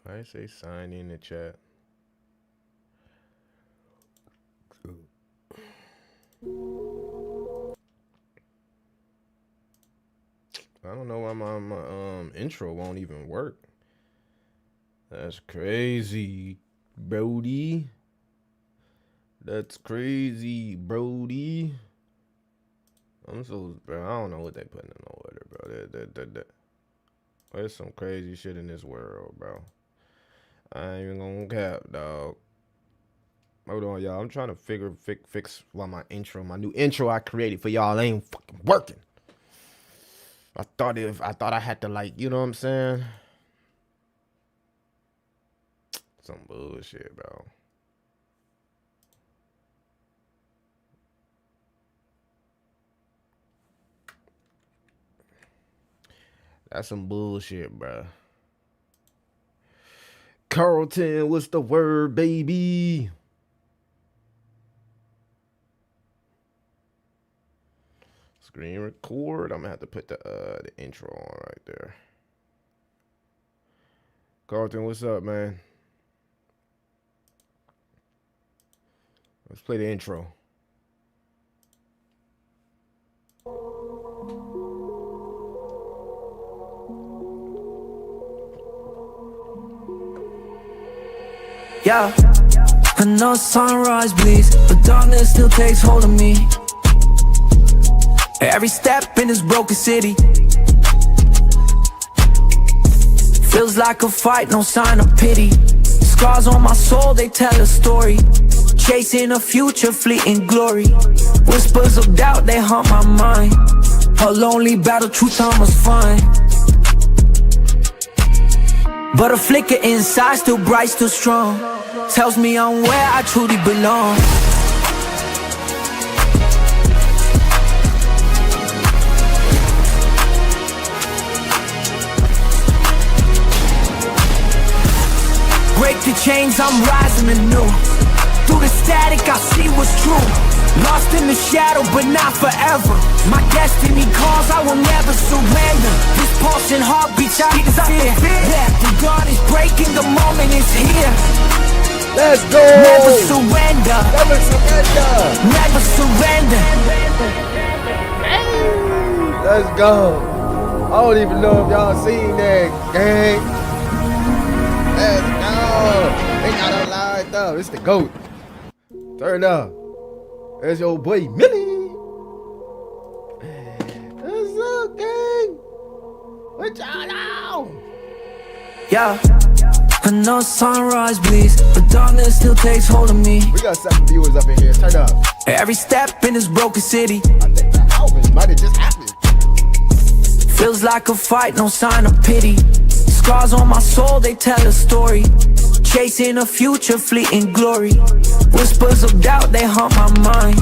I say sign in the chat. I don't know why my intro won't even work. That's crazy, Brody. That's crazy, Brody. I'm so, bro. I don't know what they putting in the order, bro. There's some crazy shit in this world, bro. I ain't even gonna cap, dog. Hold on, y'all. I'm trying to fix why my new intro I created for y'all ain't fucking working. I thought I had to, like, you know what I'm saying? Some bullshit, bro. That's some bullshit, bro. Carlton, what's the word, baby? Screen record. I'm gonna have to put the intro on right there. Carlton, what's up, man? Let's play the intro. Yeah, I know sunrise bleeds, but darkness still takes hold of me. Every step in this broken city feels like a fight, no sign of pity. Scars on my soul, they tell a story. Chasing a future, fleeting glory. Whispers of doubt, they haunt my mind. A lonely battle, truth I must find. But a flicker inside, still bright, still strong. Tells me I'm where I truly belong. Break the chains, I'm rising anew. Through the static, I see what's true. Lost in the shadow, but not forever. My destiny calls, I will never surrender. This pulse and heartbeats, I fear. Yeah, the dawn is breaking, the moment is here. Let's go! Never surrender. Never surrender! Never surrender. Let's go! I don't even know if y'all seen that, gang. Let's go! They got it lined up. It's the GOAT. Turn up. There's your boy Millie. What's up, gang? What y'all know? Yeah, I know sunrise bleeds, but darkness still takes hold of me. We got 7 viewers up in here. Turn up. Every step in this broken city I think that Halving might have just happened. feels like a fight, no sign of pity. Scars on my soul, they tell a story. Chasing a future, fleeting glory. Whispers of doubt, they haunt my mind.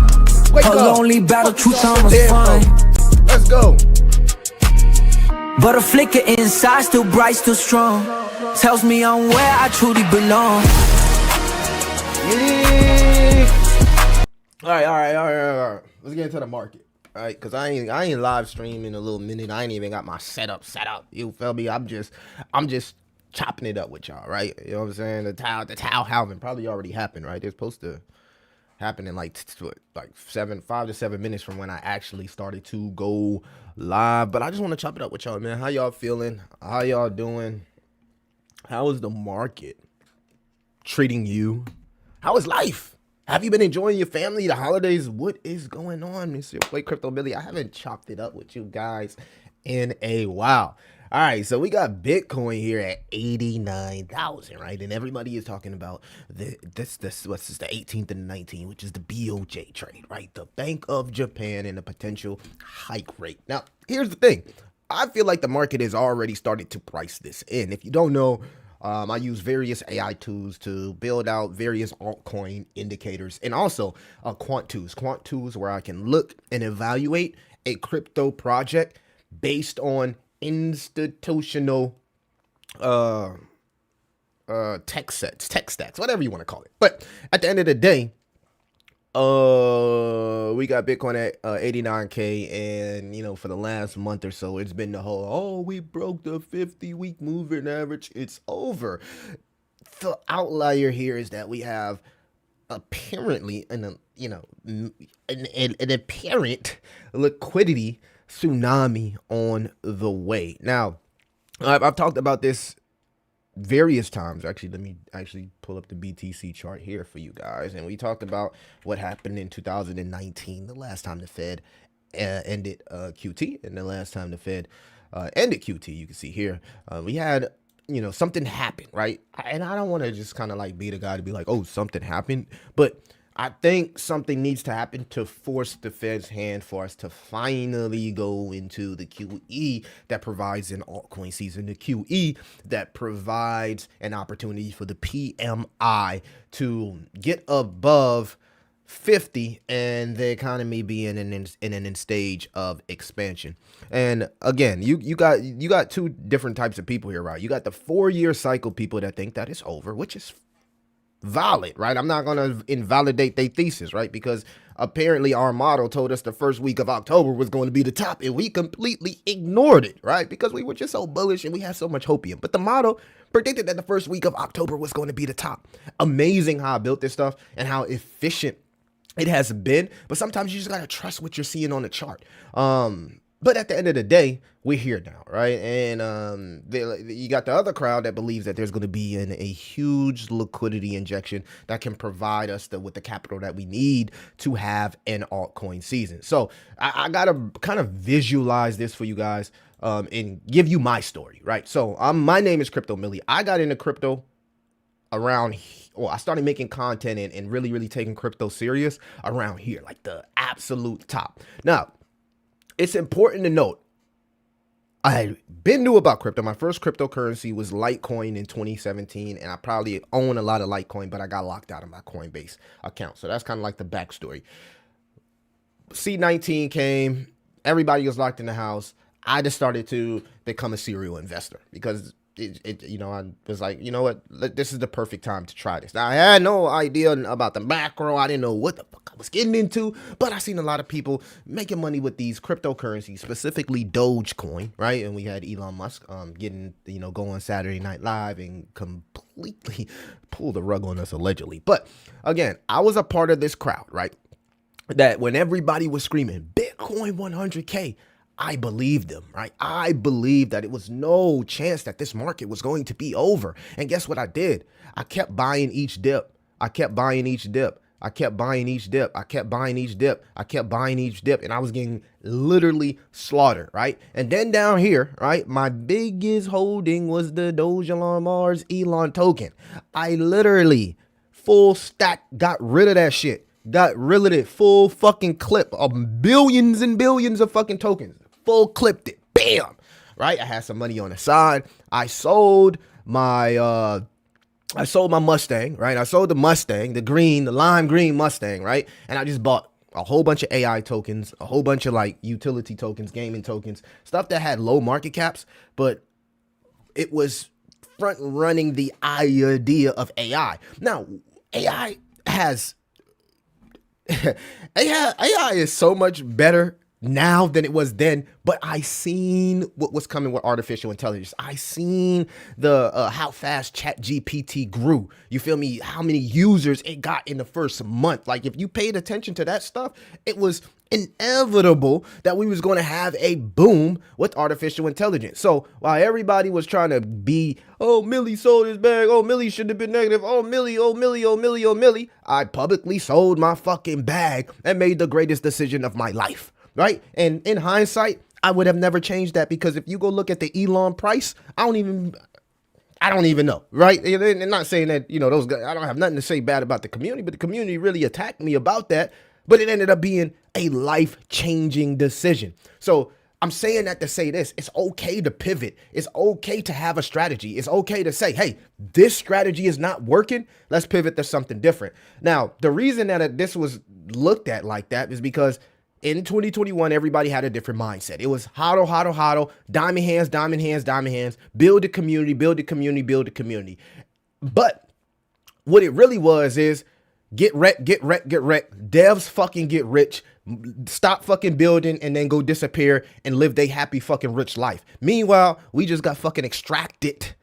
Wake A up. lonely battle, Fuck truth y'all I must dead, find. bro. Let's go. But a flicker inside, still bright, still strong. Tells me I'm where I truly belong. Yeah. All right. Let's get into the market. All right, cause I ain't live streaming in a little minute. I ain't even got my setup set up. You feel me? I'm just chopping it up with y'all, right? You know what I'm saying? The Tau Halving probably already happened, right? They're supposed to happen in like 5 to 7 minutes from when I actually started to go live. But I just want to chop it up with y'all, man. How y'all feeling? How y'all doing? How is the market treating you? How is life? Have you been enjoying your family, the holidays? What is going on? It's your boy Crypto Billy. I haven't chopped it up with you guys in a while. All right, so we got Bitcoin here at 89,000, right? And everybody is talking about this what's this, the 18th and the 19th, which is the BOJ trade, right? The Bank of Japan and the potential hike rate. Now, here's the thing. I feel like the market has already started to price this in. If you don't know, I use various AI tools to build out various altcoin indicators and also quant tools where I can look and evaluate a crypto project based on institutional tech stacks, whatever you want to call it. But at the end of the day, We got Bitcoin at 89K, and for the last month or so, it's been the whole, we broke the 50-week moving average. It's over. The outlier here is that we have apparently an apparent liquidity tsunami on the way. Now, I've talked about this various times. Actually, let me actually pull up the BTC chart here for you guys. And we talked about what happened in 2019, the last time the Fed ended QT, and the last time the Fed ended QT. You can see here, we had something happened, right? And I don't want to just kind of like be the guy to be like, oh, something happened, but I think something needs to happen to force the Fed's hand for us to finally go into the QE that provides an altcoin season, the QE that provides an opportunity for the PMI to get above 50 and the economy be in an stage of expansion. And again, you got two different types of people here, right? You got the 4-year cycle people that think that it's over, which is valid, right? I'm not going to invalidate their thesis, right? Because apparently our model told us the first week of October was going to be the top, and we completely ignored it, right? Because we were just so bullish and we had so much hopium. But the model predicted that the first week of October was going to be the top. Amazing how I built this stuff and how efficient it has been. But sometimes you just got to trust what you're seeing on the chart. But at the end of the day, we're here now, right? And you got the other crowd that believes that there's going to be a huge liquidity injection that can provide us with the capital that we need to have an altcoin season. So I got to kind of visualize this for you guys and give you my story, right? So my name is Crypto Millie. I got into crypto I started making content and really, really taking crypto serious around here, like the absolute top. Now, it's important to note, I had been new about crypto. My first cryptocurrency was Litecoin in 2017, and I probably own a lot of Litecoin, but I got locked out of my Coinbase account. So that's kind of like the backstory. C19 came, everybody was locked in the house. I just started to become a serial investor because I was like, you know what, this is the perfect time to try this. Now, I had no idea about the macro. I didn't know what the fuck I was getting into, but I seen a lot of people making money with these cryptocurrencies, specifically Dogecoin, right? And we had Elon Musk getting, go on Saturday Night Live and completely pull the rug on us allegedly. But again, I was a part of this crowd, right? That when everybody was screaming Bitcoin 100K, I believed them, right? I believed that it was no chance that this market was going to be over. And guess what I did? I kept buying each dip. I kept buying each dip. I kept buying each dip. I kept buying each dip. I kept buying each dip. And I was getting literally slaughtered, right? And then down here, right, my biggest holding was the Doge Elon Mars Elon token. I literally full stack got rid of that shit. Got rid of it, full fucking clip of billions and billions of fucking tokens. Full clipped it, bam, right? I had some money on the side. I sold my Mustang, right? I sold the Mustang, the lime green Mustang, right? And I just bought a whole bunch of AI tokens, a whole bunch of like utility tokens, gaming tokens, stuff that had low market caps, but it was front running the idea of AI. Now, AI is so much better now than it was then, but I seen what was coming with artificial intelligence. I seen the how fast ChatGPT grew. You feel me? How many users it got in the first month. Like if you paid attention to that stuff, it was inevitable that we was going to have a boom with artificial intelligence. So while everybody was trying to be, oh, Millie sold his bag, oh, Millie should have been negative, oh, Millie, oh, Millie, oh, Millie, oh, Millie, I publicly sold my fucking bag and made the greatest decision of my life. Right? And in hindsight, I would have never changed that, because if you go look at the Elon price, I don't even know, right? And not saying that, those guys, I don't have nothing to say bad about the community, but the community really attacked me about that. But it ended up being a life-changing decision. So I'm saying that to say this: it's okay to pivot. It's okay to have a strategy. It's okay to say, hey, this strategy is not working. Let's pivot to something different. Now, the reason that this was looked at like that is because in 2021, everybody had a different mindset. It was hodl, hodl, hodl, diamond hands, diamond hands, diamond hands, build a community, build a community, build a community. But what it really was is Get wrecked, get wrecked, get wrecked. Devs fucking get rich, stop fucking building, and then go disappear and live their happy fucking rich life. Meanwhile, we just got fucking extracted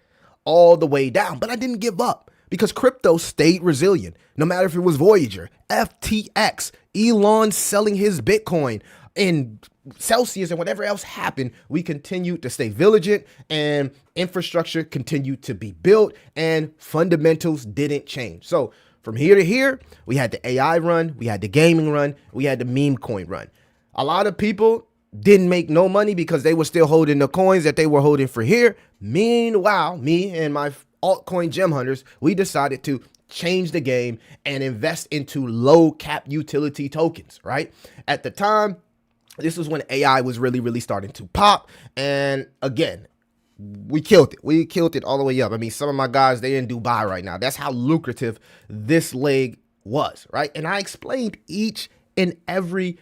all the way down. But I didn't give up because crypto stayed resilient. No matter if it was Voyager, FTX, Elon selling his Bitcoin, and Celsius and whatever else happened, we continued to stay vigilant and infrastructure continued to be built and fundamentals didn't change. So from here to here, we had the AI run, we had the gaming run, we had the meme coin run. A lot of people didn't make no money because they were still holding the coins that they were holding for here. Meanwhile, me and my altcoin gem hunters, we decided to change the game and invest into low cap utility tokens, right? At the time, this was when AI was really starting to pop. And again, we killed it. We killed it all the way up. I mean, some of my guys, they're in Dubai right now. That's how lucrative this leg was, right? And I explained each and every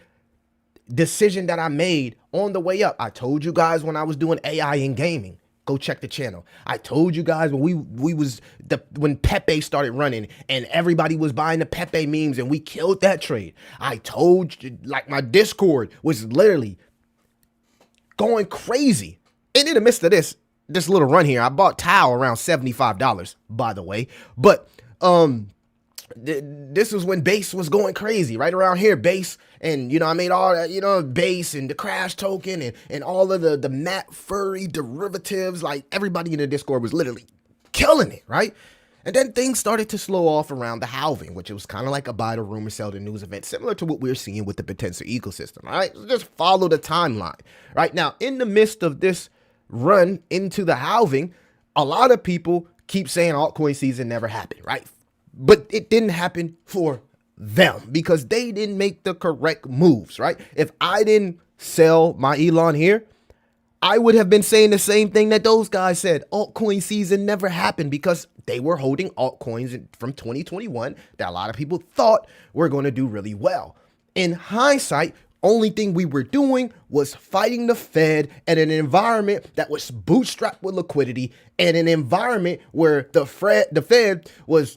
decision that I made on the way up. I told you guys when I was doing AI in gaming, go check the channel. I told you guys when Pepe started running and everybody was buying the Pepe memes and we killed that trade. I told you, like, my Discord was literally going crazy. And in the midst of this little run here, I bought Tau around $75, by the way. But this was when base was going crazy, right around here, base. And, I made all that, base and the crash token and all of the Matt Furry derivatives. Like, everybody in the Discord was literally killing it, right? And then things started to slow off around the halving, which it was kind of like a buy the rumor, sell the news event, similar to what we're seeing with the Potenza ecosystem, all right? So just follow the timeline, right? Now, in the midst of this run into the halving, a lot of people keep saying altcoin season never happened, right? But it didn't happen for them because they didn't make the correct moves, right? If I didn't sell my Elon here, I would have been saying the same thing that those guys said. Altcoin season never happened because they were holding altcoins from 2021 that a lot of people thought were going to do really well. In hindsight, only thing we were doing was fighting the Fed in an environment that was bootstrapped with liquidity and an environment where the Fed was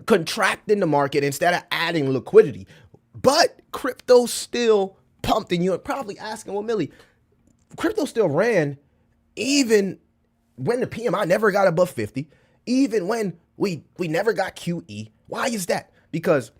contracting the market instead of adding liquidity. But crypto still pumped, and you're probably asking, well, Millie, crypto still ran even when the PMI never got above 50, even when we never got QE. Why is that? Because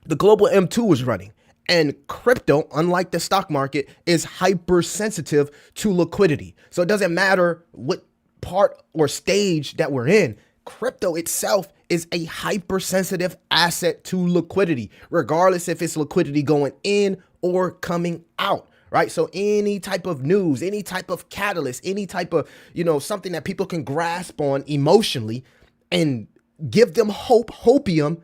the global M2 was running, and crypto, unlike the stock market, is hypersensitive to liquidity. So it doesn't matter what part or stage that we're in. Crypto itself is a hypersensitive asset to liquidity, regardless if it's liquidity going in or coming out, right? So any type of news, any type of catalyst, any type of, something that people can grasp on emotionally and give them hopium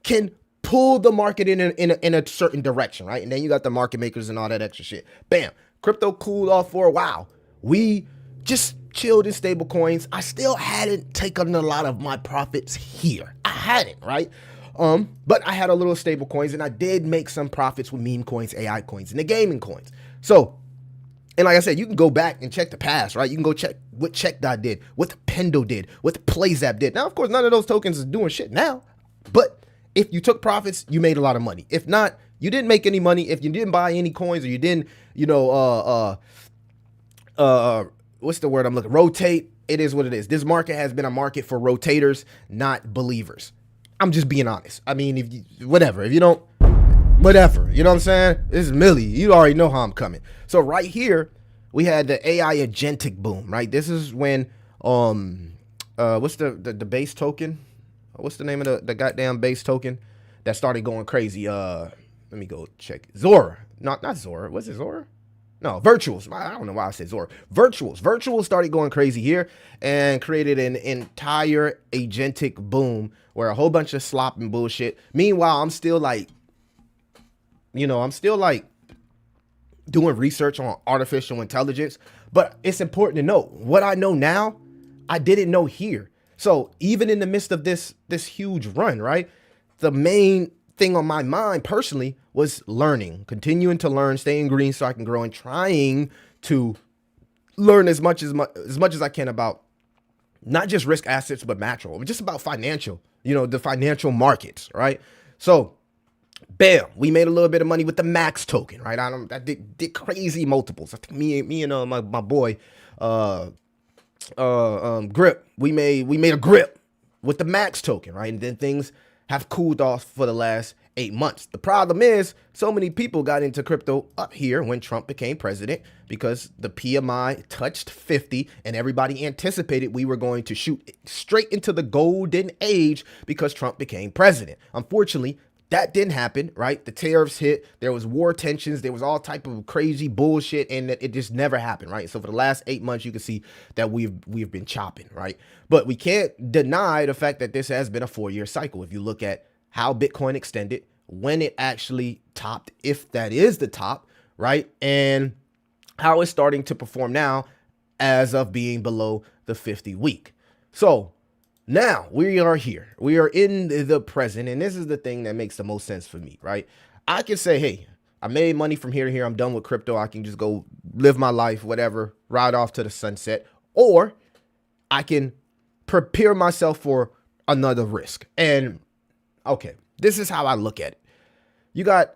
can pull the market in a certain direction, right? And then you got the market makers and all that extra shit. Bam, crypto cooled off for a while. We just chilled in stable coins. I still hadn't taken a lot of my profits here. I hadn't, right? But I had a little stable coins and I did make some profits with meme coins, AI coins, and the gaming coins. So, and like I said, you can go back and check the past, right? You can go check what CheckDot did, what the Pendo did, what the PlayZap did. Now, of course, none of those tokens is doing shit now, but if you took profits, you made a lot of money. If not, you didn't make any money. If you didn't buy any coins or you didn't, what's the word I'm looking? Rotate. It is what it is. This market has been a market for rotators, not believers. I'm just being honest. I mean, if you don't, whatever. You know what I'm saying? This is Millie. You already know how I'm coming. So right here, we had the AI agentic boom, right? This is when, what's the base token? What's the name of the goddamn base token that started going crazy? Let me go check. Zora. Not Zora. Was it Zora? No, Virtuals. I don't know why I said Zora. Virtuals started going crazy here and created an entire agentic boom where a whole bunch of slop and bullshit. Meanwhile, I'm still doing research on artificial intelligence, but it's important to know what I know now, I didn't know here. So even in the midst of this huge run, right, the main thing on my mind personally was learning, continuing to learn, staying green so I can grow, and trying to learn as much as I can about not just risk assets, but macro, just about financial, the financial markets, right? So bam, we made a little bit of money with the Max token, right? I did crazy multiples. I think me and my boy Grip, we made a grip with the Max token, right? And then things have cooled off for the last 8 months. The problem is so many people got into crypto up here when Trump became president because the PMI touched 50 and everybody anticipated we were going to shoot straight into the golden age because Trump became president. Unfortunately, that didn't happen, right? The tariffs hit, there was war tensions, there was all type of crazy bullshit, and it just never happened, right? So for the last 8 months, you can see that we've been chopping, right? But we can't deny the fact that this has been a 4-year cycle. If you look at how Bitcoin extended, when it actually topped, if that is the top, right? And how it's starting to perform now as of being below the 50 week. So now we are here. We are in the present. And this is the thing that makes the most sense for me, right? I can say, hey, I made money from here to here. I'm done with crypto. I can just go live my life, whatever, ride off to the sunset. Or I can prepare myself for another risk. And okay, this is how I look at it. You got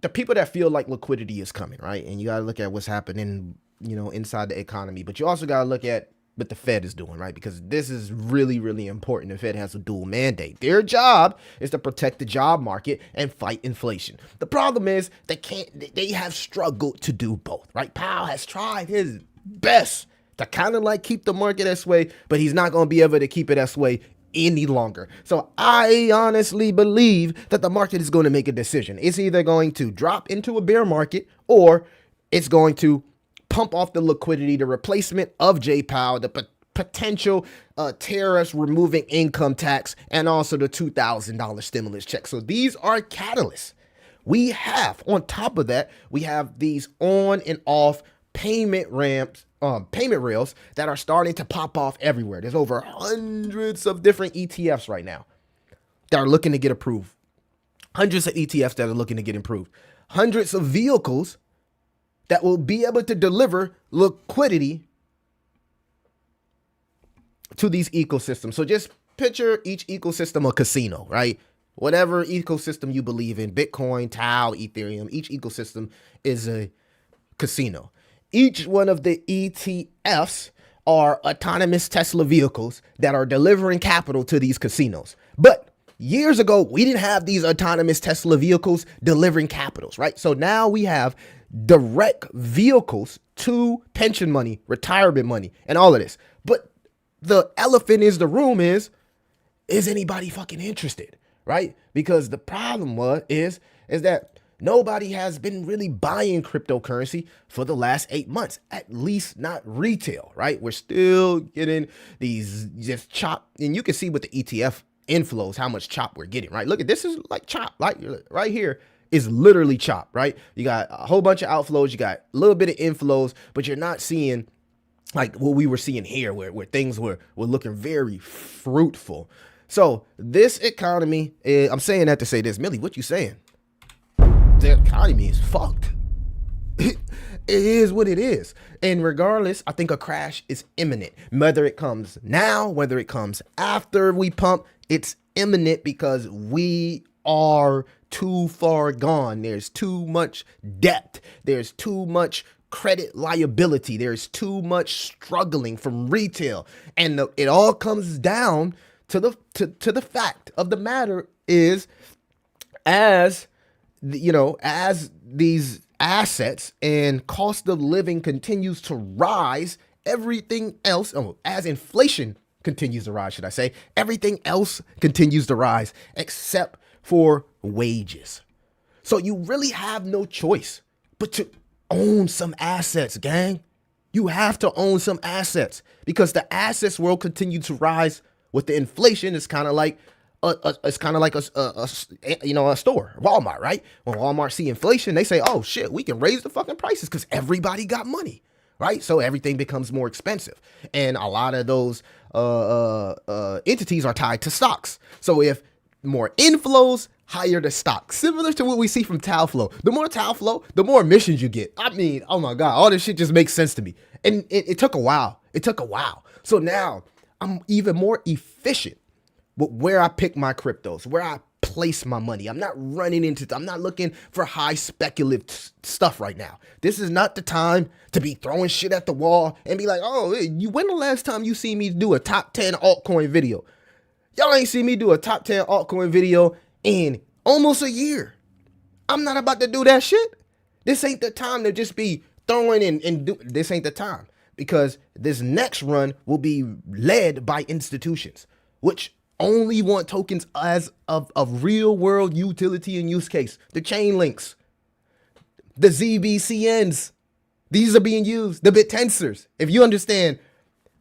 the people that feel like liquidity is coming, right? And you got to look at what's happening, inside the economy. But you also got to look at what the Fed is doing, right? Because this is really, really important. The Fed has a dual mandate. Their job is to protect the job market and fight inflation. The problem is they have struggled to do both, right? Powell has tried his best to kind of like keep the market that way, but he's not going to be able to keep it that way any longer. So I honestly believe that the market is going to make a decision. It's either going to drop into a bear market or it's going to pump off the liquidity, the replacement of J Powell, the potential tariffs, removing income tax, and also the $2,000 stimulus check. So these are catalysts. We have, on top of that, we have these on and off payment rails that are starting to pop off everywhere. There's over hundreds of different ETFs right now that are looking to get approved. Hundreds of ETFs that are looking to get improved. Hundreds of vehicles that will be able to deliver liquidity to these ecosystems. So just picture each ecosystem a casino, right? Whatever ecosystem you believe in, Bitcoin, Tau, Ethereum, each ecosystem is a casino. Each one of the ETFs are autonomous Tesla vehicles that are delivering capital to these casinos. But years ago, we didn't have these autonomous Tesla vehicles delivering capitals, right? So now we have direct vehicles to pension money, retirement money, and all of this. But the elephant in the room is anybody fucking interested, right? Because the problem is that nobody has been really buying cryptocurrency for the last 8 months, at least not retail, right? We're still getting these just chop, and you can see with the ETF inflows how much chop we're getting, right? Look at this, is like chop, like right here is literally chop, right? You got a whole bunch of outflows, you got a little bit of inflows, but you're not seeing like what we were seeing here where things were looking very fruitful. So this economy, I'm saying that to say this, Millie, what you saying? The economy is fucked. It is what it is. And regardless, I think a crash is imminent. Whether it comes now, whether it comes after we pump, it's imminent because we are too far gone. There's too much debt. There's too much credit liability. There's too much struggling from retail. And it all comes down to the fact of the matter is, as these assets and cost of living continues to rise, everything else, as inflation continues to rise, should I say, everything else continues to rise except for wages. So you really have no choice but to own some assets, gang. You have to own some assets because the assets will continue to rise with the inflation. It's kind of like a store, Walmart, right? When Walmart see inflation, they say, oh shit, we can raise the fucking prices because everybody got money, right? So everything becomes more expensive. And a lot of those entities are tied to stocks. So if more inflows, higher the stock, similar to what we see from Tau flow. The more Tau flow, the more emissions you get. I mean, oh my God, all this shit just makes sense to me. And it took a while. So now I'm even more efficient with where I pick my cryptos, where I place my money. I'm not I'm not looking for high speculative stuff right now. This is not the time to be throwing shit at the wall and be like, oh, when the last time you see me do a top 10 altcoin video? Y'all ain't see me do a top 10 altcoin video in almost a year. I'm not about to do that shit. This ain't the time to just be throwing this ain't the time, because this next run will be led by institutions, which only want tokens as of real world utility and use case. The chain links, the ZBCNs, these are being used, the bit tensors. If you understand,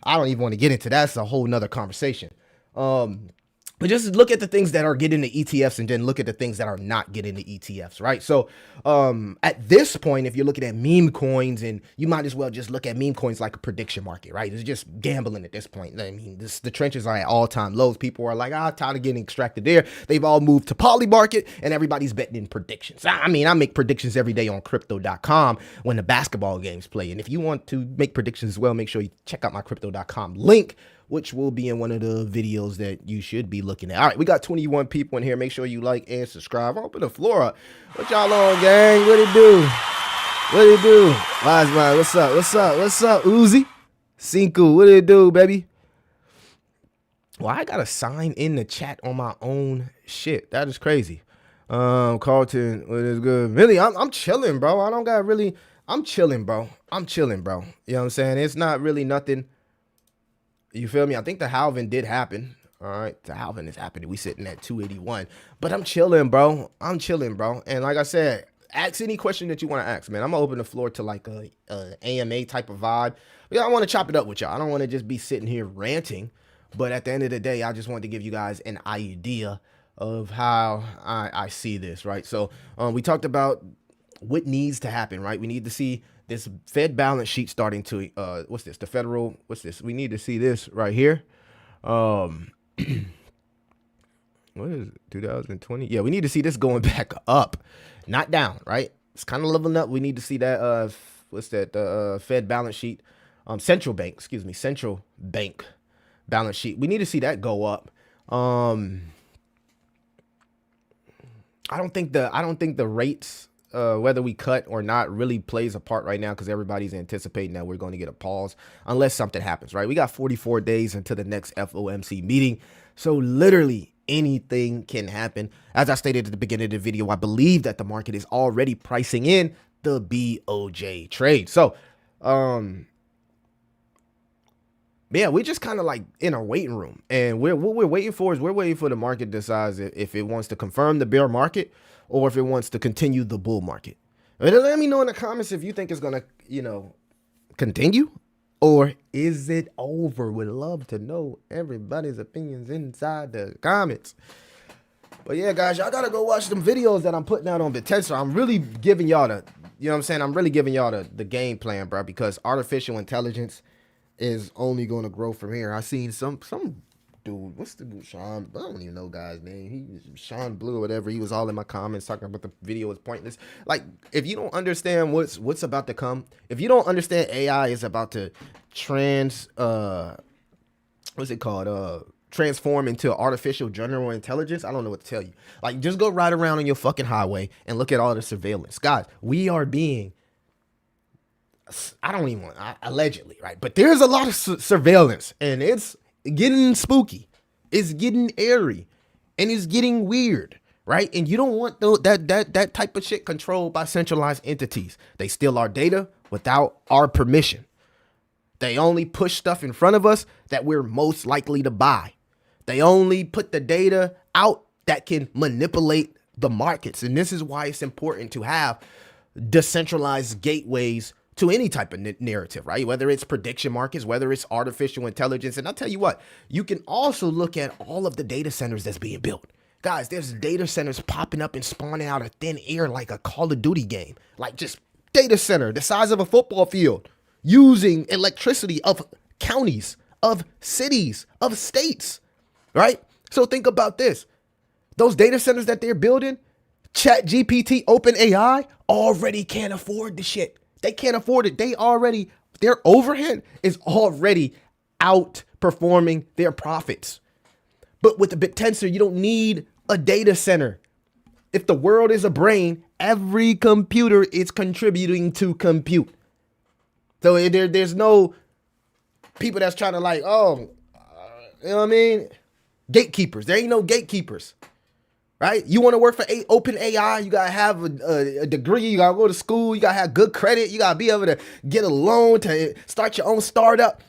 I don't even want to get into that. It's a whole nother conversation. But just look at the things that are getting the ETFs and then look at the things that are not getting the ETFs, right? So at this point, if you're looking at meme coins, and you might as well just look at meme coins like a prediction market, right? It's just gambling at this point. I mean, the trenches are at all-time lows. People are like, tired of getting extracted there. They've all moved to poly market, and everybody's betting in predictions. I mean, I make predictions every day on crypto.com when the basketball games play. And if you want to make predictions as well, make sure you check out my crypto.com link, which will be in one of the videos that you should be looking at. All right, we got 21 people in here. Make sure you like and subscribe. Open the floor up. What y'all on, gang? What it do? What it do? Wise man, what's up? What's up? What's up, Uzi? Cinco, what it do, baby? Well, I gotta sign in the chat on my own shit. That is crazy. Carlton, what is good? Really, I'm chilling, bro. I don't got really. I'm chilling, bro. I'm chilling, bro. You know what I'm saying? It's not really nothing. You feel me? I think the halving did happen. All right, the halving is happening. We sitting at 281, but I'm chilling, bro. I'm chilling, bro. And like I said, ask any question that you want to ask, man. I'm gonna open the floor to like a AMA type of vibe. Yeah, I want to chop it up with y'all. I don't want to just be sitting here ranting, but at the end of the day, I just wanted to give you guys an idea of how I see this, right? So we talked about what needs to happen, right? We need to see this Fed balance sheet starting to, what's this? The federal, what's this? We need to see this right here. What is it? 2020? Yeah, we need to see this going back up, not down, right? It's kind of leveling up. We need to see that, what's that? The Fed balance sheet, central bank balance sheet. We need to see that go up. I don't think the rates, whether we cut or not, really plays a part right now, because everybody's anticipating that we're going to get a pause unless something happens, right? We got 44 days until the next FOMC meeting. So literally anything can happen. As I stated at the beginning of the video, I believe that the market is already pricing in the BOJ trade. So, yeah, we're just kind of like in a waiting room, and what we're waiting for is we're waiting for the market to decide if it wants to confirm the bear market or if it wants to continue the bull market. Let me know in the comments if you think it's gonna, continue, or is it over? Would love to know everybody's opinions inside the comments. But yeah, guys, y'all gotta go watch them videos that I'm putting out on Vitessa. I'm really giving y'all I'm really giving y'all the game plan, bro, because artificial intelligence is only going to grow from here. I seen some dude, what's the dude, Sean? I don't even know guy's name. He Sean Blue or whatever. He was all in my comments talking about the video is pointless. Like, if you don't understand what's about to come, if you don't understand AI is about to transform into artificial general intelligence, I don't know what to tell you. Like, just go ride around on your fucking highway and look at all the surveillance. Guys, we are being, allegedly, right? But there's a lot of surveillance, and it's getting spooky, it's getting airy, and it's getting weird, right? And you don't want that type of shit controlled by centralized entities. They steal our data without our permission. They only push stuff in front of us that we're most likely to buy. They only put the data out that can manipulate the markets. And this is why it's important to have decentralized gateways to any type of narrative, right? Whether it's prediction markets, whether it's artificial intelligence. And I'll tell you what, you can also look at all of the data centers that's being built. Guys, there's data centers popping up and spawning out of thin air like a Call of Duty game. Like, just data center the size of a football field, using electricity of counties, of cities, of states, right? So think about this. Those data centers that they're building, ChatGPT, OpenAI, already can't afford the shit. They can't afford it. Their overhead is already outperforming their profits. But with the bit tensor, you don't need a data center. If the world is a brain, every computer is contributing to compute. So there's no people that's trying to like, you know what I mean? Gatekeepers. There ain't no gatekeepers, right? You want to work for open AI, you got to have a degree. You got to go to school. You got to have good credit. You got to be able to get a loan to start your own startup.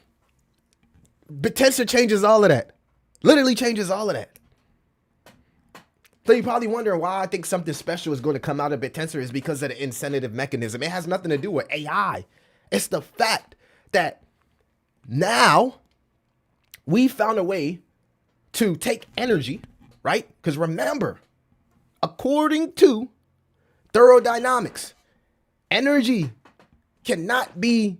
Bitensor changes all of that. Literally changes all of that. So you're probably wondering why I think something special is going to come out of Bitensor is because of the incentive mechanism. It has nothing to do with AI. It's the fact that now we found a way to take energy, right? Because remember, according to thermodynamics, energy cannot be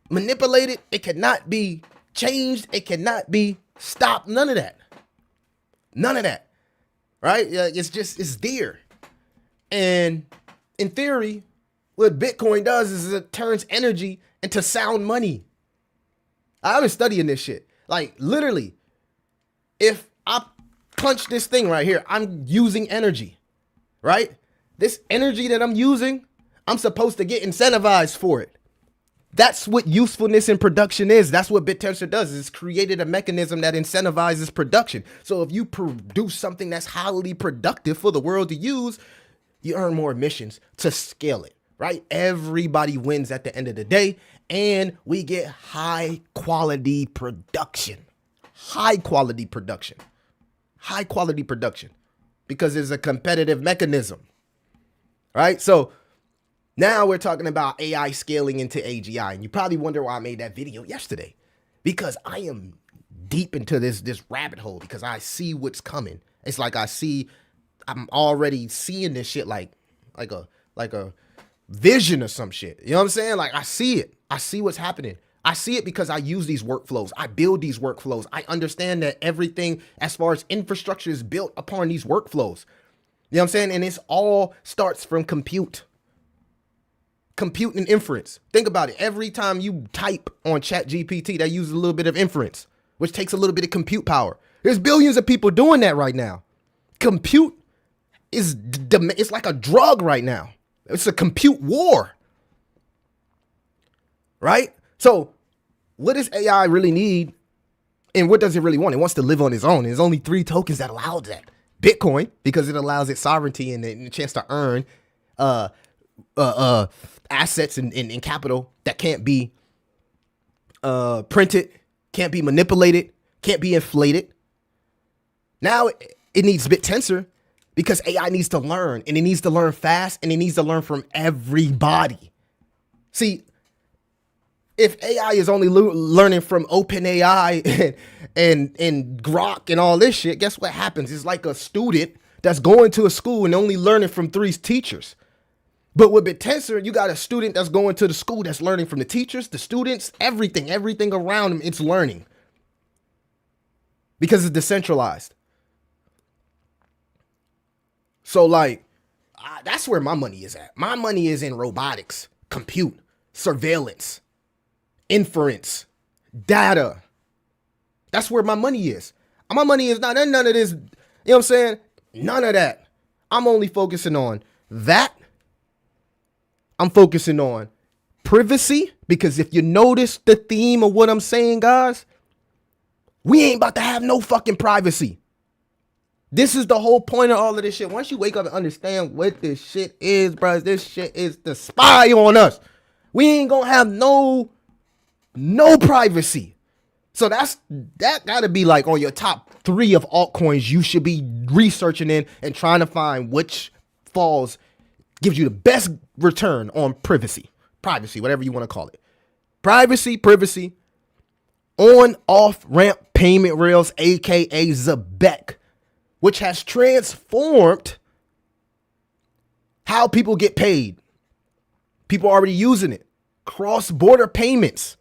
manipulated. It cannot be changed. It cannot be stopped. None of that. None of that. Right? It's there. And in theory, what Bitcoin does is it turns energy into sound money. I've been studying this shit. Like literally, if I punch this thing right here, I'm using energy, right? This energy that I'm using, I'm supposed to get incentivized for it. That's what usefulness in production is. That's what Bitensor does. It's created a mechanism that incentivizes production. So if you produce something that's highly productive for the world to use, you earn more emissions to scale it, right? Everybody wins at the end of the day, and we get high quality production. High quality production. High quality production. Because it's a competitive mechanism, right? So now we're talking about AI scaling into AGI. And you probably wonder why I made that video yesterday. Because I am deep into this rabbit hole because I see what's coming. It's like I'm already seeing this shit like a vision or some shit. You know what I'm saying? Like I see it. I see what's happening. I see it because I use these workflows. I build these workflows. I understand that everything as far as infrastructure is built upon these workflows. You know what I'm saying? And it's all starts from compute. Compute and inference. Think about it. Every time you type on ChatGPT, that uses a little bit of inference, which takes a little bit of compute power. There's billions of people doing that right now. Compute it's like a drug right now. It's a compute war. Right? So what does AI really need? And what does it really want? It wants to live on its own. There's only 3 tokens that allow that. Bitcoin, because it allows it sovereignty and a chance to earn assets and capital that can't be printed, can't be manipulated, can't be inflated. Now it needs Bitensor because AI needs to learn, and it needs to learn fast, and it needs to learn from everybody. See, if AI is only learning from OpenAI and Grok and all this shit, guess what happens? It's like a student that's going to a school and only learning from 3 teachers. But with Bitensor, you got a student that's going to the school that's learning from the teachers, the students, everything around them, it's learning. Because it's decentralized. So like, that's where my money is at. My money is in robotics, compute, surveillance, inference, data. That's where my money is. My money is not in none of this. You know what I'm saying? None of that. I'm only focusing on that. I'm focusing on privacy, because if you notice the theme of what I'm saying, guys, we ain't about to have no fucking privacy. This is the whole point of all of this shit. Once you wake up and understand what this shit is, bro, this shit is the spy on us. We ain't gonna have no privacy. So that gotta be like on your top 3 of altcoins you should be researching in and trying to find which gives you the best return on privacy, whatever you want to call it. Privacy, on-off ramp payment rails, aka Zebek, which has transformed how people get paid. People are already using it. Cross-border payments.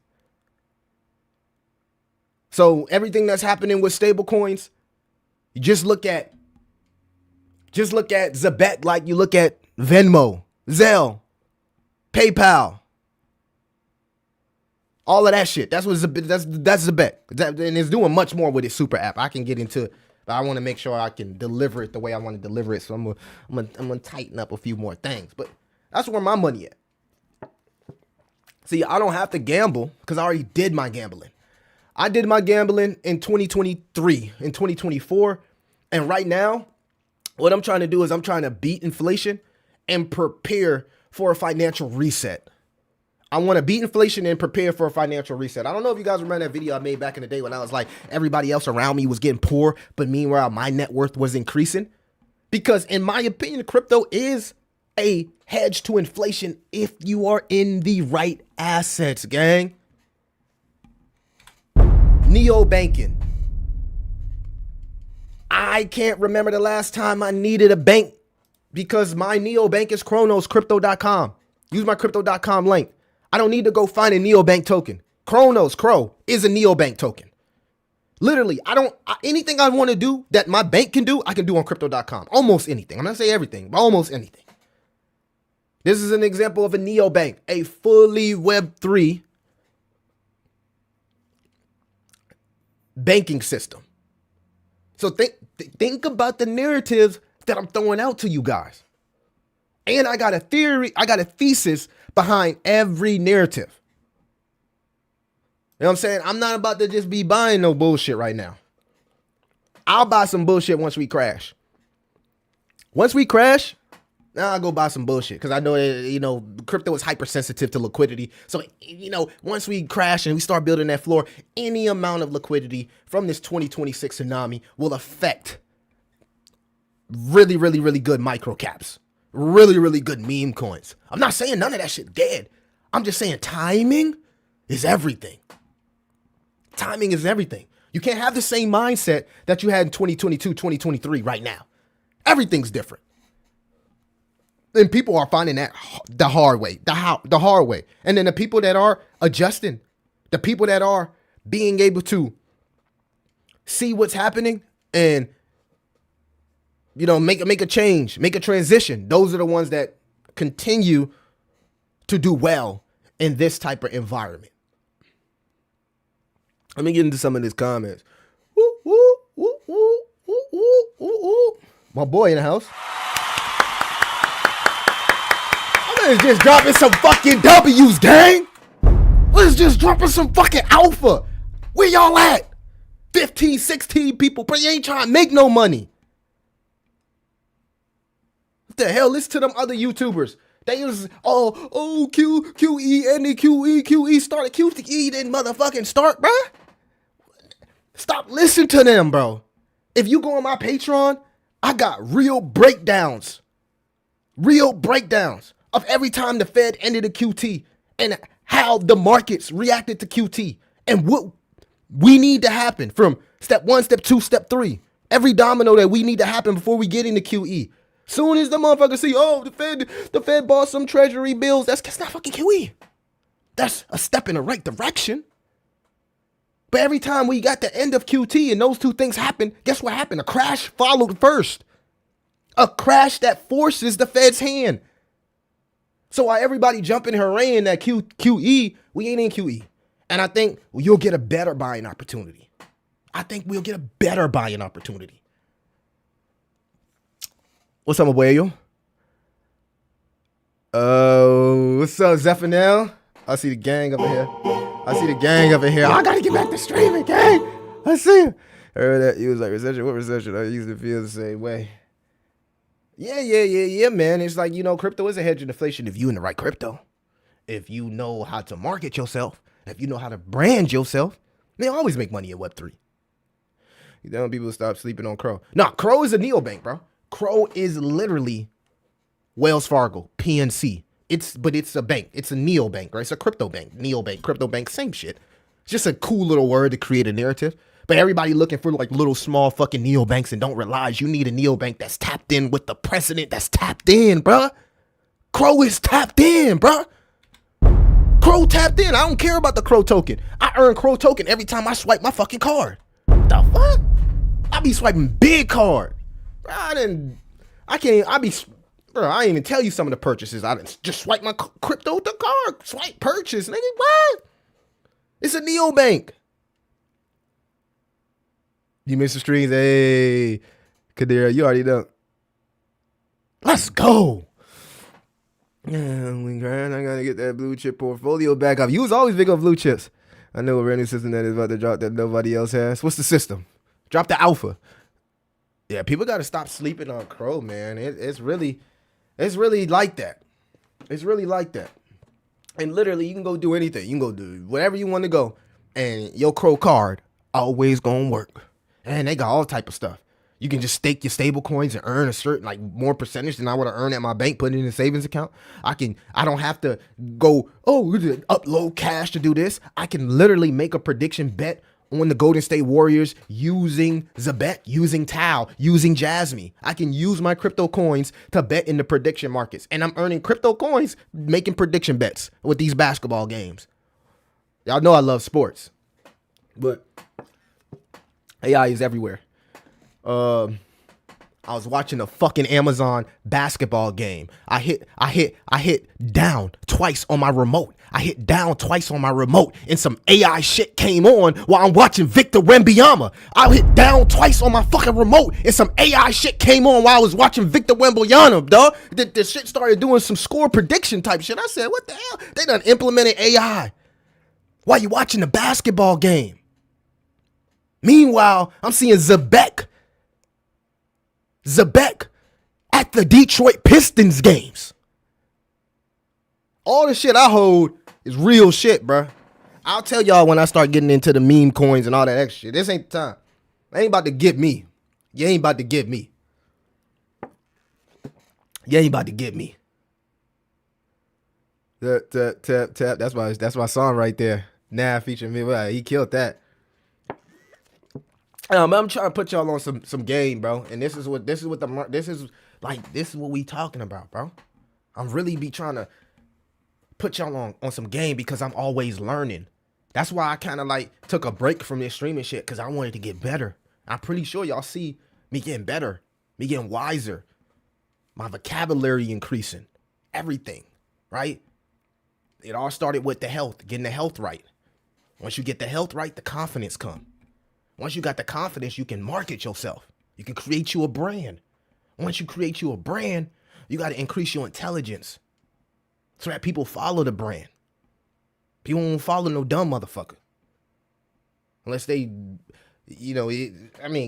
So everything that's happening with stablecoins, you just look at Zebek like you look at Venmo, Zelle, PayPal, all of that shit. That's Zebek. And it's doing much more with its super app. I can get into But I want to make sure I can deliver it the way I want to deliver it. So I'm gonna tighten up a few more things. But that's where my money at. See, I don't have to gamble because I already did my gambling. I did my gambling in 2023, in 2024. And right now, what I'm trying to do is I'm trying to beat inflation and prepare for a financial reset. I want to beat inflation and prepare for a financial reset. I don't know if you guys remember that video I made back in the day when I was like, everybody else around me was getting poor, but meanwhile, my net worth was increasing. Because in my opinion, crypto is a hedge to inflation if you are in the right assets, gang. Neo-banking. I can't remember the last time I needed a bank because my neobank is chronoscrypto.com. Use my crypto.com link. I don't need to go find a neobank token. Crow is a neobank token. Literally, anything I want to do that my bank can do, I can do on crypto.com. Almost anything. I'm not saying everything, but almost anything. This is an example of a neobank, a fully Web3 banking system. So think about the narratives that I'm throwing out to you guys. And I got a theory, I got a thesis behind every narrative. You know what I'm saying? I'm not about to just be buying no bullshit right now. I'll buy some bullshit once we crash. Once we crash, now I'll go buy some bullshit because I know, crypto is hypersensitive to liquidity. So, once we crash and we start building that floor, any amount of liquidity from this 2026 tsunami will affect really, really, really good micro caps. Really, really good meme coins. I'm not saying none of that shit dead. I'm just saying timing is everything. Timing is everything. You can't have the same mindset that you had in 2022, 2023 right now. Everything's different. And people are finding that the hard way, the hard way. And then the people that are adjusting, the people that are being able to see what's happening and make a change, make a transition. Those are the ones that continue to do well in this type of environment. Let me get into some of these comments. Woo, woo, woo, woo, woo, woo, woo, woo. My boy in the house. I'm just dropping some fucking W's, gang. Let's just dropping some fucking alpha. Where y'all at? 15, 16 people, but you ain't trying to make no money. What the hell? Listen to them other YouTubers. They was QE started. QE didn't motherfucking start, bruh. Stop listening to them, bro. If you go on my Patreon, I got real breakdowns of every time the Fed ended a QT and how the markets reacted to QT and what we need to happen from step 1, step 2, step 3. Every domino that we need to happen before we get into QE. Soon as the motherfucker see, the Fed bought some treasury bills, that's not fucking QE. That's a step in the right direction. But every time we got the end of QT and those two things happen, guess what happened? A crash followed first. A crash that forces the Fed's hand. So while everybody jumping hooray in that QE, we ain't in QE. And I think you'll get a better buying opportunity. What's up, my boy? What's up, Zephaniel? I see the gang over here. I gotta get back to streaming, gang. I see him. I heard that you was like, recession. What recession? I used to feel the same way. Yeah, man. It's like, crypto is a hedge in inflation if you in the right crypto. If you know how to market yourself, if you know how to brand yourself, they always make money at Web3. You don't people stop sleeping on Crow. No, Crow is a neobank, bro. Crow is literally Wells Fargo, PNC. It's a bank. It's a neobank, right? It's a crypto bank. Neobank, crypto bank, same shit. It's just a cool little word to create a narrative. But everybody looking for like little small fucking neobanks and don't realize you need a neobank that's tapped in with the president that's tapped in, bruh. Crow is tapped in, bruh. Crow tapped in. I don't care about the Crow token. I earn Crow token every time I swipe my fucking card. The fuck? I be swiping big card. I didn't even tell you some of the purchases. I didn't just swipe my crypto with the card. Swipe purchase, nigga. What? It's a neobank. You missed the streams. Hey, Kadira, you already know. Let's go. Yeah, I gotta get that blue chip portfolio back up. You was always big on blue chips. I know a brand new system that is about to drop that nobody else has. What's the system? Drop the alpha. Yeah, people gotta stop sleeping on Crow, man. It's really like that. It's really like that. And literally, you can go do anything. You can go do whatever you want to go, and your Crow card always gonna work. And they got all type of stuff. You can just stake your stable coins and earn a certain like more percentage than I would have earned at my bank, put it in a savings account. I don't have to go, upload cash to do this. I can literally make a prediction bet on the Golden State Warriors using Zabet, using Tau, using Jasmine. I can use my crypto coins to bet in the prediction markets. And I'm earning crypto coins making prediction bets with these basketball games. Y'all know I love sports. But AI is everywhere. I was watching a fucking Amazon basketball game. I hit down twice on my remote. And some AI shit came on while I'm watching Victor Wembanyama. I hit down twice on my fucking remote and some AI shit came on while I was watching Victor Wembanyama, dog. The shit started doing some score prediction type shit. I said, what the hell? They done implemented AI while you watching the basketball game. Meanwhile, I'm seeing Zabek at the Detroit Pistons games. All the shit I hold is real shit, bruh. I'll tell y'all when I start getting into the meme coins and all that extra shit. This ain't the time. I ain't about to get me. You ain't about to get me. Tap. That's my song right there. Nah, featuring me. Well, he killed that. I'm trying to put y'all on some game, bro. And this is what we talking about, bro. I'm really be trying to put y'all on some game because I'm always learning. That's why I kind of like took a break from this streaming shit because I wanted to get better. I'm pretty sure y'all see me getting better, me getting wiser, my vocabulary increasing, everything, right? It all started with the health, getting the health right. Once you get the health right, the confidence comes. Once you got the confidence, you can market yourself. You can create you a brand. Once you create you a brand, you got to increase your intelligence so that people follow the brand. People won't follow no dumb motherfucker. Unless they,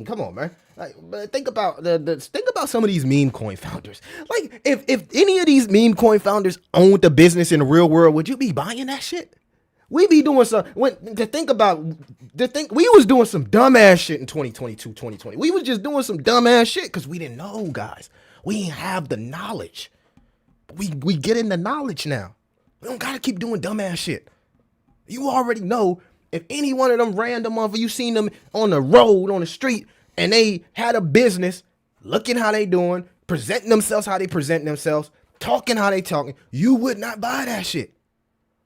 come on, man. Like, but think about think about some of these meme coin founders. Like, if any of these meme coin founders owned the business in the real world, would you be buying that shit? We be doing we was doing some dumbass shit in 2022, 2020. We was just doing some dumbass shit because we didn't know, guys. We didn't have the knowledge. We getting the knowledge now. We don't gotta keep doing dumbass shit. You already know if any one of them random motherfuckers, you seen them on the road, on the street, and they had a business, looking how they doing, presenting themselves how they present themselves, talking how they talking, you would not buy that shit.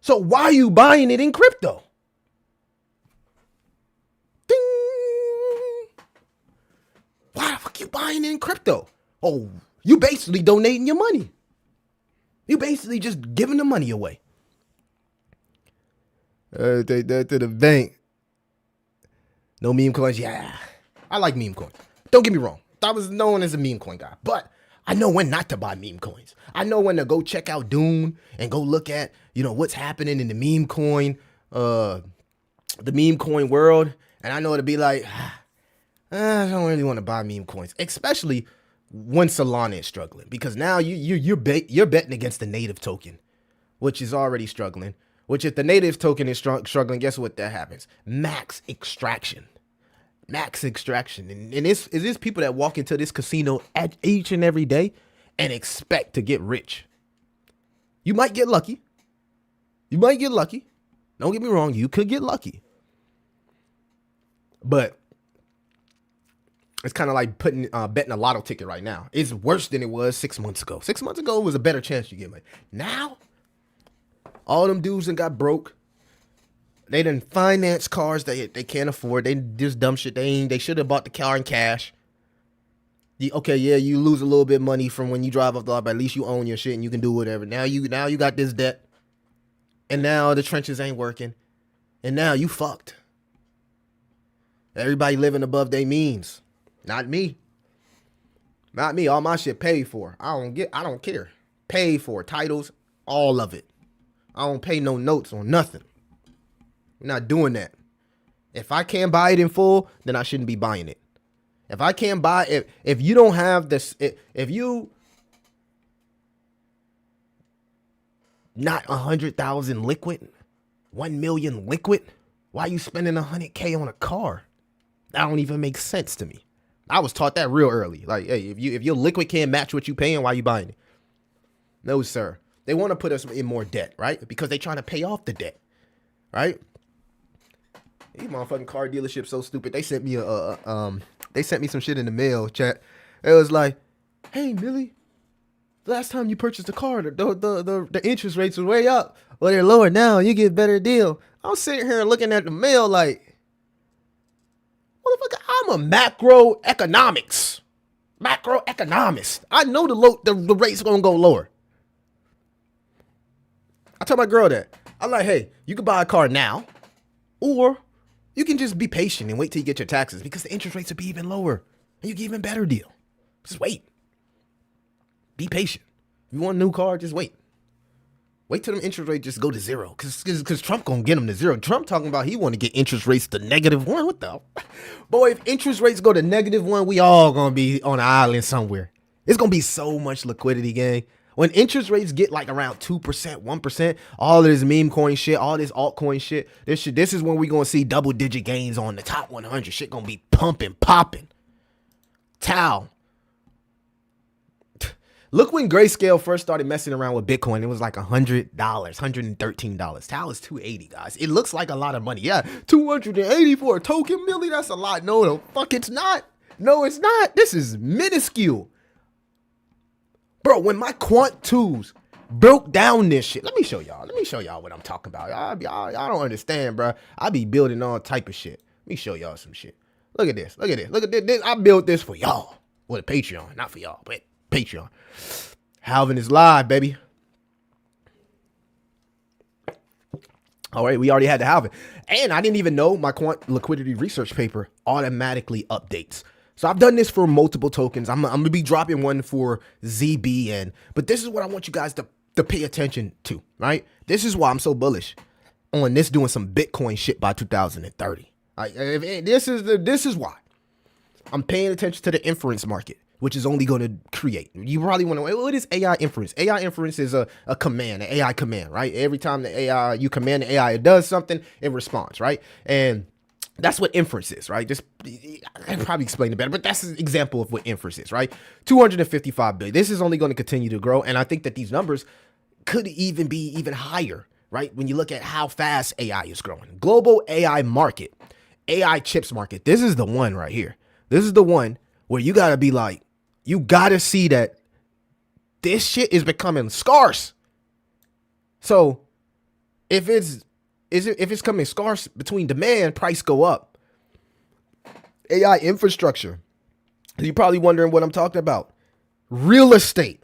So why are you buying it in crypto? Ding. Why the fuck you buying it in crypto? Oh, you basically donating your money. You basically just giving the money away. Take that to the bank. No meme coins? Yeah. I like meme coins. Don't get me wrong. I was known as a meme coin guy, but I know when not to buy meme coins. I know when to go check out Dune and go look at, what's happening in the meme coin world. And I know to be like, I don't really want to buy meme coins, especially when Solana is struggling, because now you're betting against the native token, which is already struggling. Which if the native token is struggling, guess what that happens? Max extraction. And it's people that walk into this casino each and every day and expect to get rich. You might get lucky. Don't get me wrong. You could get lucky. But it's kind of like betting a lotto ticket right now. It's worse than it was 6 months ago. 6 months ago, it was a better chance you get money. Now, all them dudes that got broke. They done finance cars they can't afford. They just dumb shit. They should have bought the car in cash. You lose a little bit of money from when you drive off the lot, but at least you own your shit and you can do whatever. Now you got this debt, and now the trenches ain't working, and now you fucked. Everybody living above their means. Not me. Not me. All my shit paid for. I don't care. Paid for. Titles, all of it. I don't pay no notes on nothing. We're not doing that. If I can't buy it in full, then I shouldn't be buying it. If I can't buy, if you don't have this, if you not 100,000 liquid, 1 million liquid, why are you spending 100K on a car? That don't even make sense to me. I was taught that real early. Like, hey, if your liquid can't match what you paying, why you buying it? No, sir. They want to put us in more debt, right? Because they trying to pay off the debt, right? These motherfucking car dealerships so stupid. They sent me they sent me some shit in the mail, chat. It was like, hey, Millie, last time you purchased a car, the interest rates were way up. Well, they're lower now. You get a better deal. I'm sitting here looking at the mail like, motherfucker, I'm a macroeconomist. I know the rate's gonna go lower. I tell my girl that. I'm like, hey, you can buy a car now, or you can just be patient and wait till you get your taxes because the interest rates will be even lower and you get even better deal. Just wait. Be patient. If you want a new car, just wait. Wait till them interest rates just go to zero because Trump gonna get them to zero. Trump talking about he want to get interest rates to -1. What the? Boy, if interest rates go to -1, we all gonna be on an island somewhere. It's gonna be so much liquidity, gang. When interest rates get like around 2%, 1%, all of this meme coin shit, all this altcoin shit, this is when we gonna see double-digit gains on the top 100. Shit gonna be pumping, popping. Tau. Look when Grayscale first started messing around with Bitcoin. It was like $100, $113. Tau is $280, guys. It looks like a lot of money. Yeah, $280 for a token, Millie. That's a lot. No, the fuck, it's not. No, it's not. This is minuscule. Bro, when my quant twos broke down this shit, let me show y'all what I'm talking about. Y'all don't understand, bro. I be building all type of shit. Let me show y'all some shit. Look at this. Look at this. I built this for y'all. Well, a Patreon. Not for y'all, but Patreon. Halving is live, baby. All right, we already had the Halving. And I didn't even know my quant liquidity research paper automatically updates. So I've done this for multiple tokens. I'm going to be dropping one for ZB. But this is what I want you guys to pay attention to, right? This is why I'm so bullish on this doing some Bitcoin shit by 2030. Right? This is why. I'm paying attention to the inference market, which is only going to create. You probably want to know, what is AI inference? AI inference is a command, an AI command, right? Every time you command the AI, it does something, it responds, right? And that's what inference is, right? I probably explained it better, but that's an example of what inference is, right? 255 billion. This is only going to continue to grow. And I think that these numbers could even be even higher, right? When you look at how fast AI is growing. Global AI market, AI chips market. This is the one right here. This is the one where you got to be like, you got to see that this shit is becoming scarce. So if it's coming scarce between demand, price go up. AI infrastructure. You're probably wondering what I'm talking about. Real estate,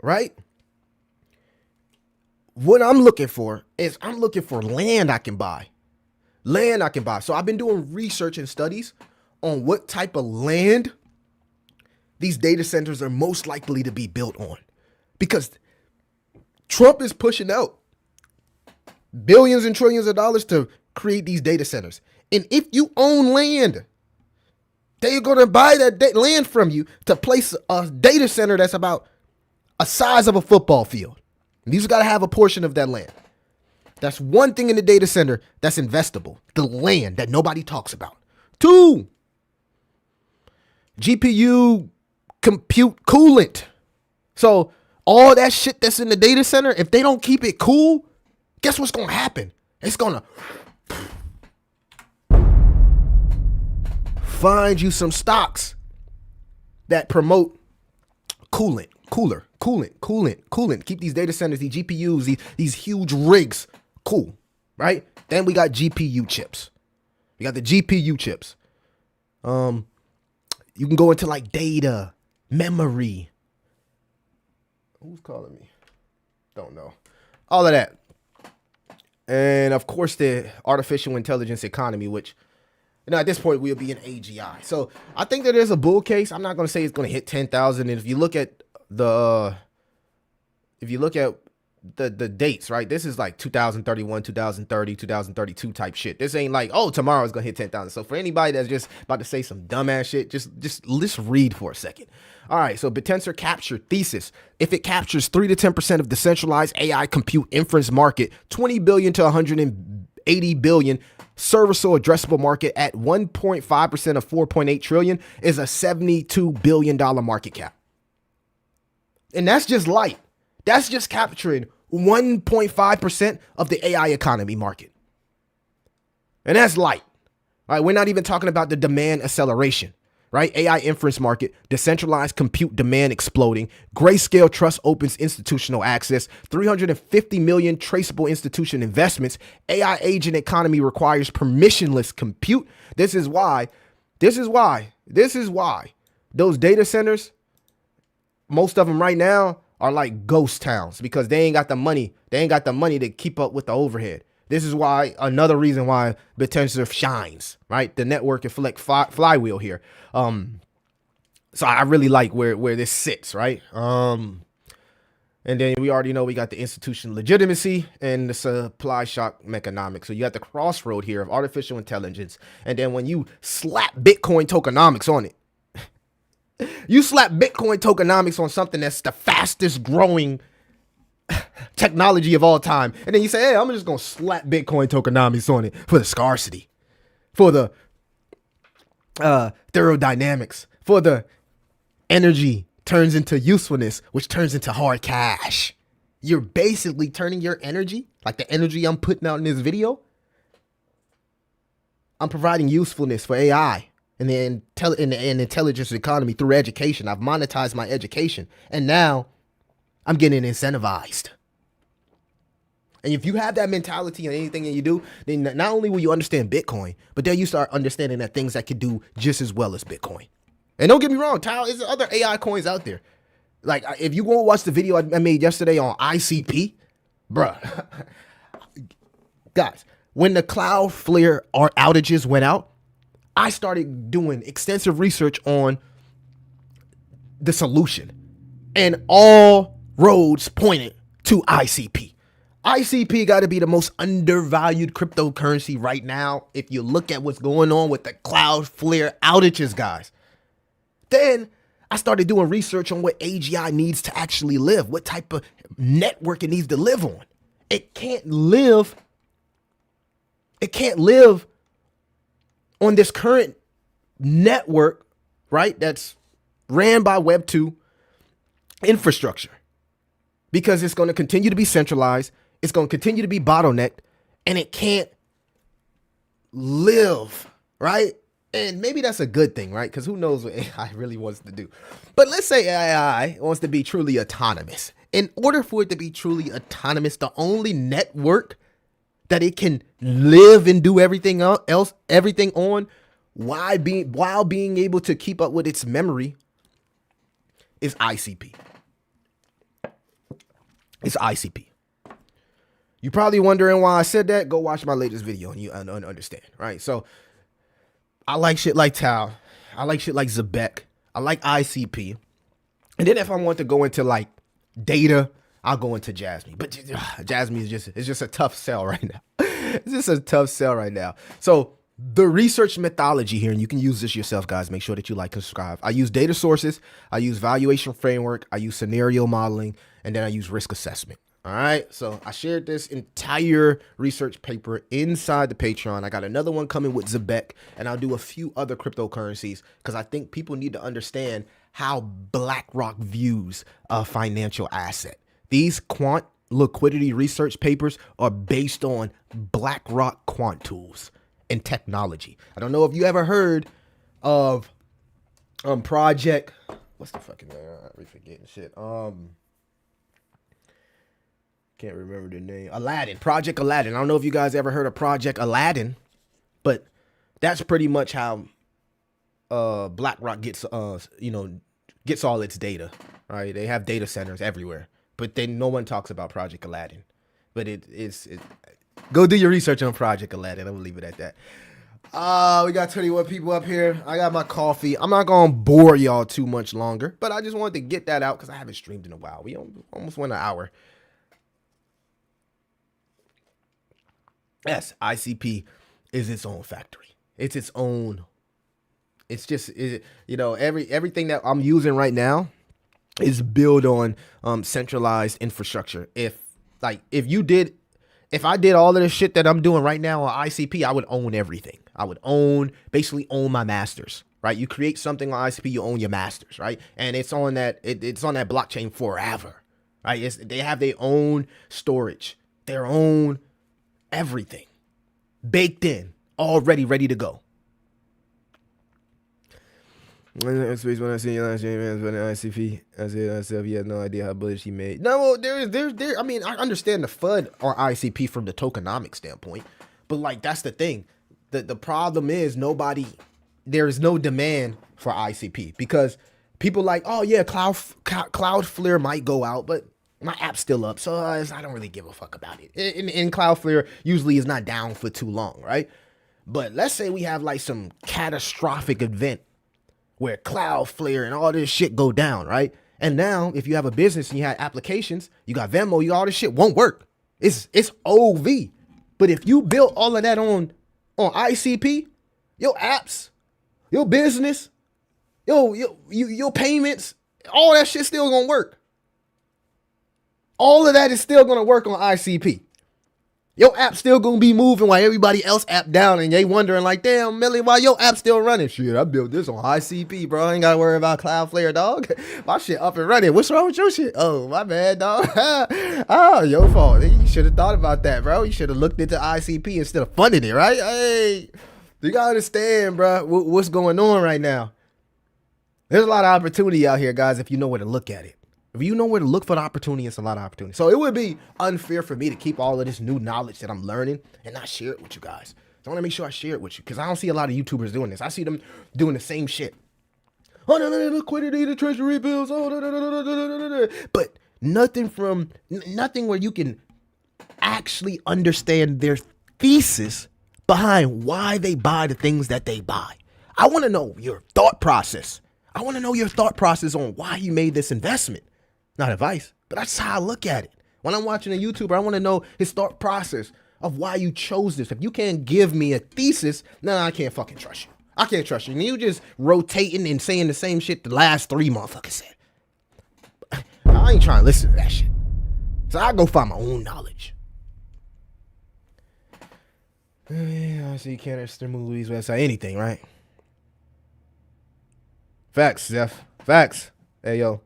right? What I'm looking for is I'm looking for land I can buy. Land I can buy. So I've been doing research and studies on what type of land these data centers are most likely to be built on. Because Trump is pushing out billions and trillions of dollars to create these data centers. And if you own land, they're going to buy that land from you to place a data center that's about a size of a football field. And these got to have a portion of that land. That's one thing in the data center that's investable. The land that nobody talks about. 2, GPU compute coolant. So all that shit that's in the data center, if they don't keep it cool, guess what's going to happen? It's going to find you some stocks that promote coolant. Keep these data centers, these GPUs, these huge rigs cool, right? Then we got GPU chips. We got the GPU chips. You can go into like data, memory. Who's calling me? Don't know. All of that. And of course, the artificial intelligence economy, which And at this point, we'll be in AGI. So I think that there's a bull case. I'm not going to say it's going to hit 10,000. And if you look at the dates, right? This is like 2031, 2030, 2032 type shit. This ain't like, oh, tomorrow is going to hit 10,000. So for anybody that's just about to say some dumbass shit, just let's read for a second. All right, so Betensor capture thesis. If it captures 3 to 10% of decentralized AI compute inference market, 20 billion to 180 billion serviceable addressable market at 1.5% of 4.8 trillion is a $72 billion market cap. And that's just light. That's just capturing 1.5% of the AI economy market. And that's light. All right, we're not even talking about the demand acceleration, right? AI inference market, decentralized compute demand exploding, Grayscale Trust opens institutional access, 350 million traceable institution investments, AI agent economy requires permissionless compute. This is why those data centers, most of them right now, are like ghost towns because they ain't got the money. They ain't got the money to keep up with the overhead. This is why, another reason why Betensor shines, right? The network effect flywheel here. So I really like where this sits, right? And then we already know we got the institutional legitimacy and the supply shock economics. So you got the crossroad here of artificial intelligence. And then when you slap Bitcoin tokenomics on it, you slap Bitcoin tokenomics on something that's the fastest growing technology of all time. And then you say, hey, I'm just going to slap Bitcoin tokenomics on it for the scarcity, for the thermodynamics, for the energy turns into usefulness, which turns into hard cash. You're basically turning your energy, like the energy I'm putting out in this video, I'm providing usefulness for AI. And the intelligence economy through education. I've monetized my education. And now I'm getting incentivized. And if you have that mentality on anything that you do, then not only will you understand Bitcoin, but then you start understanding that things that could do just as well as Bitcoin. And don't get me wrong, Tile, there's other AI coins out there. Like if you go watch the video I made yesterday on ICP, bruh. Guys, when the Cloudflare outages went out, I started doing extensive research on the solution, and all roads pointed to ICP. ICP got to be the most undervalued cryptocurrency right now if you look at what's going on with the Cloudflare outages, guys. Then I started doing research on what AGI needs to actually live, what type of network it needs to live on. It can't live on this current network, right, that's ran by Web 2 infrastructure, because it's going to continue to be centralized, it's going to continue to be bottlenecked, and it can't live, right? And maybe that's a good thing, right? Because who knows what AI really wants to do. But let's say AI wants to be truly autonomous. In order for it to be truly autonomous, the only network that it can live and do everything else on while being able to keep up with its memory is ICP. It's ICP. You're probably wondering why I said that. Go watch my latest video and you understand, right? So I like shit like Tau. I like shit like Zebek. I like ICP. And then if I want to go into like data, I'll go into Jasmine. But Jasmine is just a tough sell right now. It's just a tough sell right now. So the research methodology here, and you can use this yourself, guys. Make sure that you like and subscribe. I use data sources. I use valuation framework. I use scenario modeling. And then I use risk assessment. All right. So I shared this entire research paper inside the Patreon. I got another one coming with Zebek, and I'll do a few other cryptocurrencies because I think people need to understand how BlackRock views a financial asset. These quant liquidity research papers are based on BlackRock quant tools and technology. I don't know if you ever heard of Project. What's the fucking name? I'm forgetting shit. Can't remember the name. Aladdin. Project Aladdin. I don't know if you guys ever heard of Project Aladdin, but that's pretty much how BlackRock gets all its data. Right? They have data centers everywhere, but then no one talks about Project Aladdin. But it's go do your research on Project Aladdin. I'm gonna leave it at that. We got 21 people up here. I got my coffee. I'm not gonna bore y'all too much longer, but I just wanted to get that out because I haven't streamed in a while. We almost went an hour. Yes, ICP is its own factory. It's its own. It's just everything that I'm using right now is built on centralized infrastructure. If I did all of the shit that I'm doing right now on ICP, I would own everything. I would basically own my masters, right? You create something on ICP, you own your masters, right? And it's on that blockchain forever, right? They have their own storage, their own everything baked in, already ready to go. When I see you last year, man, ICP, I said to myself, he had no idea how bullish he made. No, I mean, I understand the FUD on ICP from the tokenomics standpoint, but like that's the thing. The problem is there is no demand for ICP because people like, oh yeah, Cloudflare might go out, but my app's still up, so I don't really give a fuck about it. And Cloudflare usually is not down for too long, right? But let's say we have like some catastrophic event where Cloudflare and all this shit go down, right? And now, if you have a business and you have applications, you got Venmo, all this shit won't work. It's OV. But if you built all of that on ICP, your apps, your business, your payments, all that shit still gonna work. All of that is still gonna work on ICP. Your app still gonna be moving while everybody else app down, and they wondering like, damn, Millie, why your app still running? Shit, I built this on ICP, bro. I ain't gotta worry about Cloudflare, dog. My shit up and running. What's wrong with your shit? Oh, my bad, dog. Oh, your fault. You should have thought about that, bro. You should have looked into ICP instead of funding it, right? Hey, you gotta understand, bro, what's going on right now. There's a lot of opportunity out here, guys, if you know where to look at it. If you know where to look for the opportunity, it's a lot of opportunity. So it would be unfair for me to keep all of this new knowledge that I'm learning and not share it with you guys. So I want to make sure I share it with you because I don't see a lot of YouTubers doing this. I see them doing the same shit. Oh, no, liquidity, the treasury bills. Oh, but nothing where you can actually understand their thesis behind why they buy the things that they buy. I want to know your thought process. I want to know your thought process on why you made this investment. Not advice, but that's how I look at it. When I'm watching a YouTuber, I want to know his thought process of why you chose this. If you can't give me a thesis, I can't fucking trust you. I can't trust you. And you just rotating and saying the same shit the last 3 motherfuckers said. I ain't trying to listen to that shit. So I go find my own knowledge. I see you can't understand Louis' website, anything, right? Facts, Zeph. Facts. Hey, yo.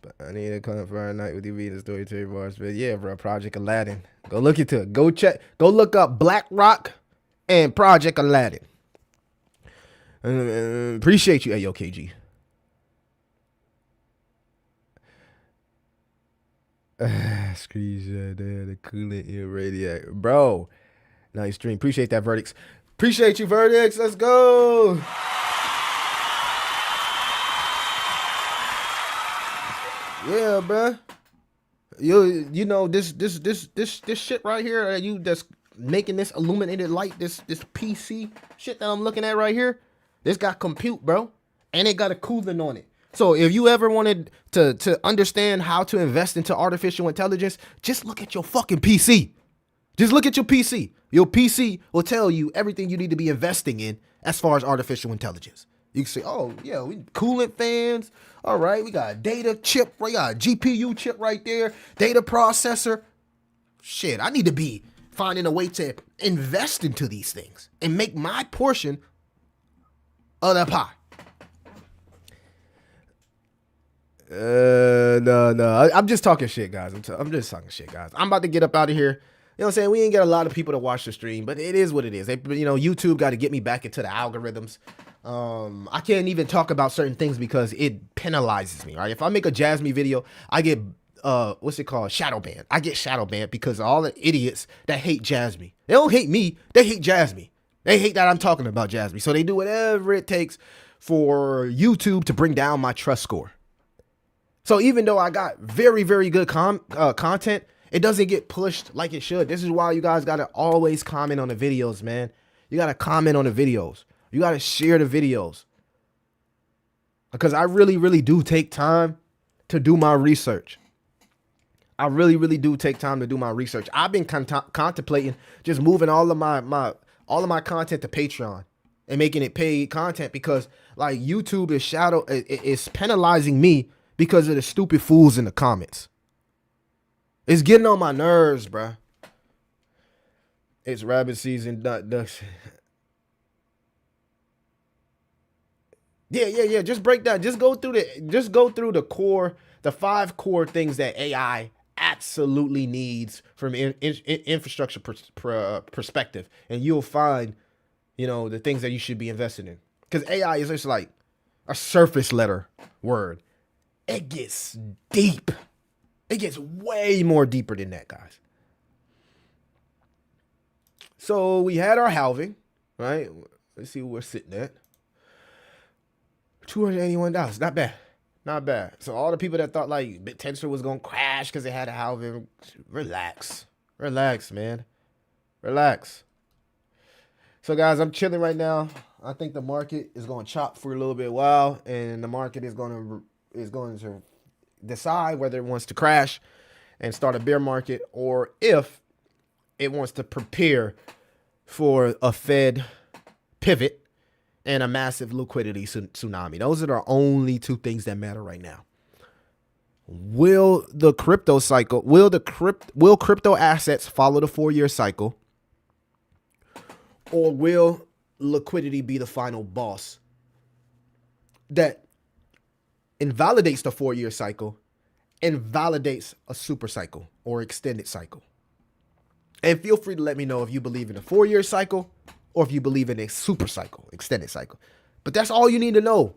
But I need to come Friday night with you reading the story to your bars. But yeah, bro, Project Aladdin. Go look into it. Go look up BlackRock and Project Aladdin. Appreciate you. Hey, yo, KG. Screenshot there, the coolant irradiator. Bro, nice stream. Appreciate that, Verdicts. Appreciate you, Verdicts. Let's go. Yeah, bro. You know this shit right here. You that's making this illuminated light. This PC shit that I'm looking at right here. This got compute, bro, and it got a coolant on it. So if you ever wanted to understand how to invest into artificial intelligence, just look at your fucking PC. Just look at your PC. Your PC will tell you everything you need to be investing in as far as artificial intelligence. You can say, oh, yeah, we coolant fans. All right, we got a data chip. We got a GPU chip right there. Data processor. Shit, I need to be finding a way to invest into these things and make my portion of the pie. No. I'm just talking shit, guys. I'm just talking shit, guys. I'm about to get up out of here. You know what I'm saying? We ain't got a lot of people to watch the stream, but it is what it is. YouTube got to get me back into the algorithms. I can't even talk about certain things because it penalizes me, right? If I make a Jasmine video, I get what's it called? Shadow ban. I get shadow banned because of all the idiots that hate Jasmine. They don't hate me, they hate Jasmine. They hate that I'm talking about Jasmine. So they do whatever it takes for YouTube to bring down my trust score. So even though I got very, very good content, it doesn't get pushed like it should. This is why you guys got to always comment on the videos, man. You got to comment on the videos. You got to share the videos. Because I really, really do take time to do my research. I really, really do take time to do my research. I've been contemplating just moving all of my content to Patreon and making it paid content, because like YouTube is penalizing me because of the stupid fools in the comments. It's getting on my nerves, bruh. It's rabbit season. Yeah. Just break down. Just go through the 5 core things that AI absolutely needs from infrastructure perspective, and you'll find, the things that you should be invested in. Because AI is just like a surface letter word. It gets deep. It gets way more deeper than that, guys. So we had our halving, right? Let's see where we're sitting at. $281. Not bad. Not bad. So all the people that thought like BitTensor was going to crash because they had a halving, relax. Relax, man. Relax. So guys, I'm chilling right now. I think the market is going to chop for a little bit while, and the market is going to decide whether it wants to crash and start a bear market, or if it wants to prepare for a Fed pivot and a massive liquidity tsunami. Those are the only 2 things that matter right now. Will crypto assets follow the 4-year cycle, or will liquidity be the final boss that invalidates the 4-year cycle and validates a super cycle or extended cycle? And feel free to let me know if you believe in a 4-year cycle or if you believe in a super cycle, extended cycle. But that's all you need to know.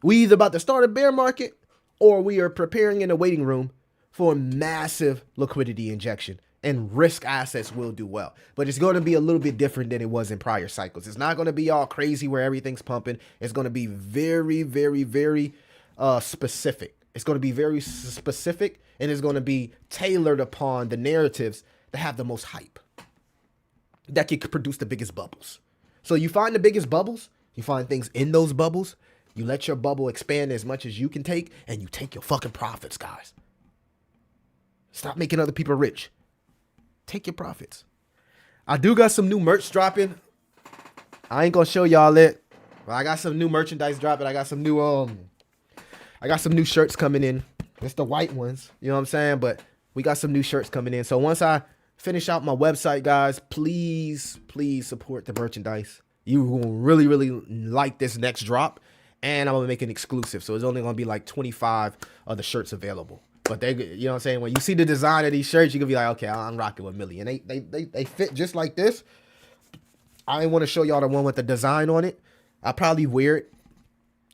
We either about to start a bear market, or we are preparing in a waiting room for a massive liquidity injection, and risk assets will do well. But it's going to be a little bit different than it was in prior cycles. It's not going to be all crazy where everything's pumping. It's going to be very, very, very specific. It's going to be very specific, and it's going to be tailored upon the narratives that have the most hype, that can produce the biggest bubbles. So you find the biggest bubbles, you find things in those bubbles, you let your bubble expand as much as you can take, and you take your fucking profits, guys. Stop making other people rich. Take your profits. I do got some new merch dropping. I ain't gonna show y'all it, but I got some new merchandise dropping. I got some new shirts coming in. It's the white ones, you know what I'm saying? But we got some new shirts coming in. So once I finish out my website, guys, please support the merchandise. You will really, really like this next drop, and I'm gonna make it exclusive. So it's only gonna be like 25 of the shirts available. But they, you know what I'm saying? When you see the design of these shirts, you can be like, okay, I'm rocking with Millie. And they fit just like this. I didn't want to show y'all the one with the design on it. I'll probably wear it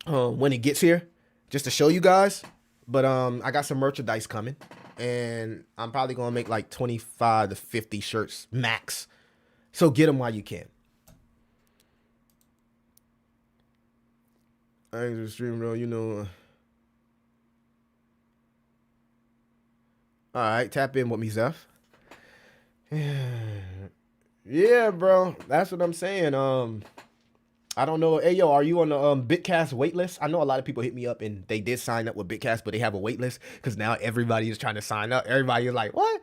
when it gets here, just to show you guys. But I got some merchandise coming, and I'm probably gonna make like 25 to 50 shirts max. So get them while you can. I ain't just streaming, bro. You know. All right, tap in with me, Zeph. Yeah, bro. That's what I'm saying. I don't know. Hey, yo, are you on the Bitcast waitlist? I know a lot of people hit me up and they did sign up with Bitcast, but they have a waitlist because now everybody is trying to sign up. Everybody is like, what?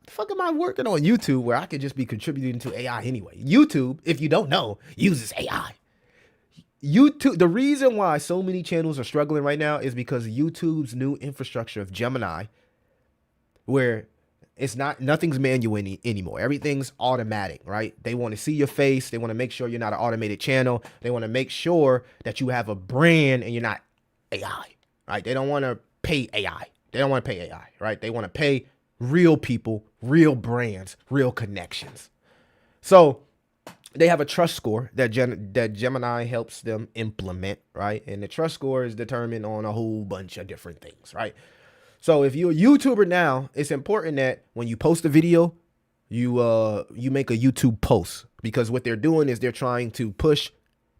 The fuck am I working on YouTube where I could just be contributing to AI anyway? YouTube, if you don't know, uses AI. YouTube, the reason why so many channels are struggling right now is because YouTube's new infrastructure of Gemini, where it's nothing's manual anymore. Everything's automatic, right? They want to see your face. They want to make sure you're not an automated channel. They want to make sure that you have a brand and you're not AI, right? They don't want to pay AI. They don't want to pay AI, right? They want to pay real people, real brands, real connections. So they have a trust score that Gemini helps them implement, right? And the trust score is determined on a whole bunch of different things, right? So if you're a YouTuber now, it's important that when you post a video, you make a YouTube post, because what they're doing is they're trying to push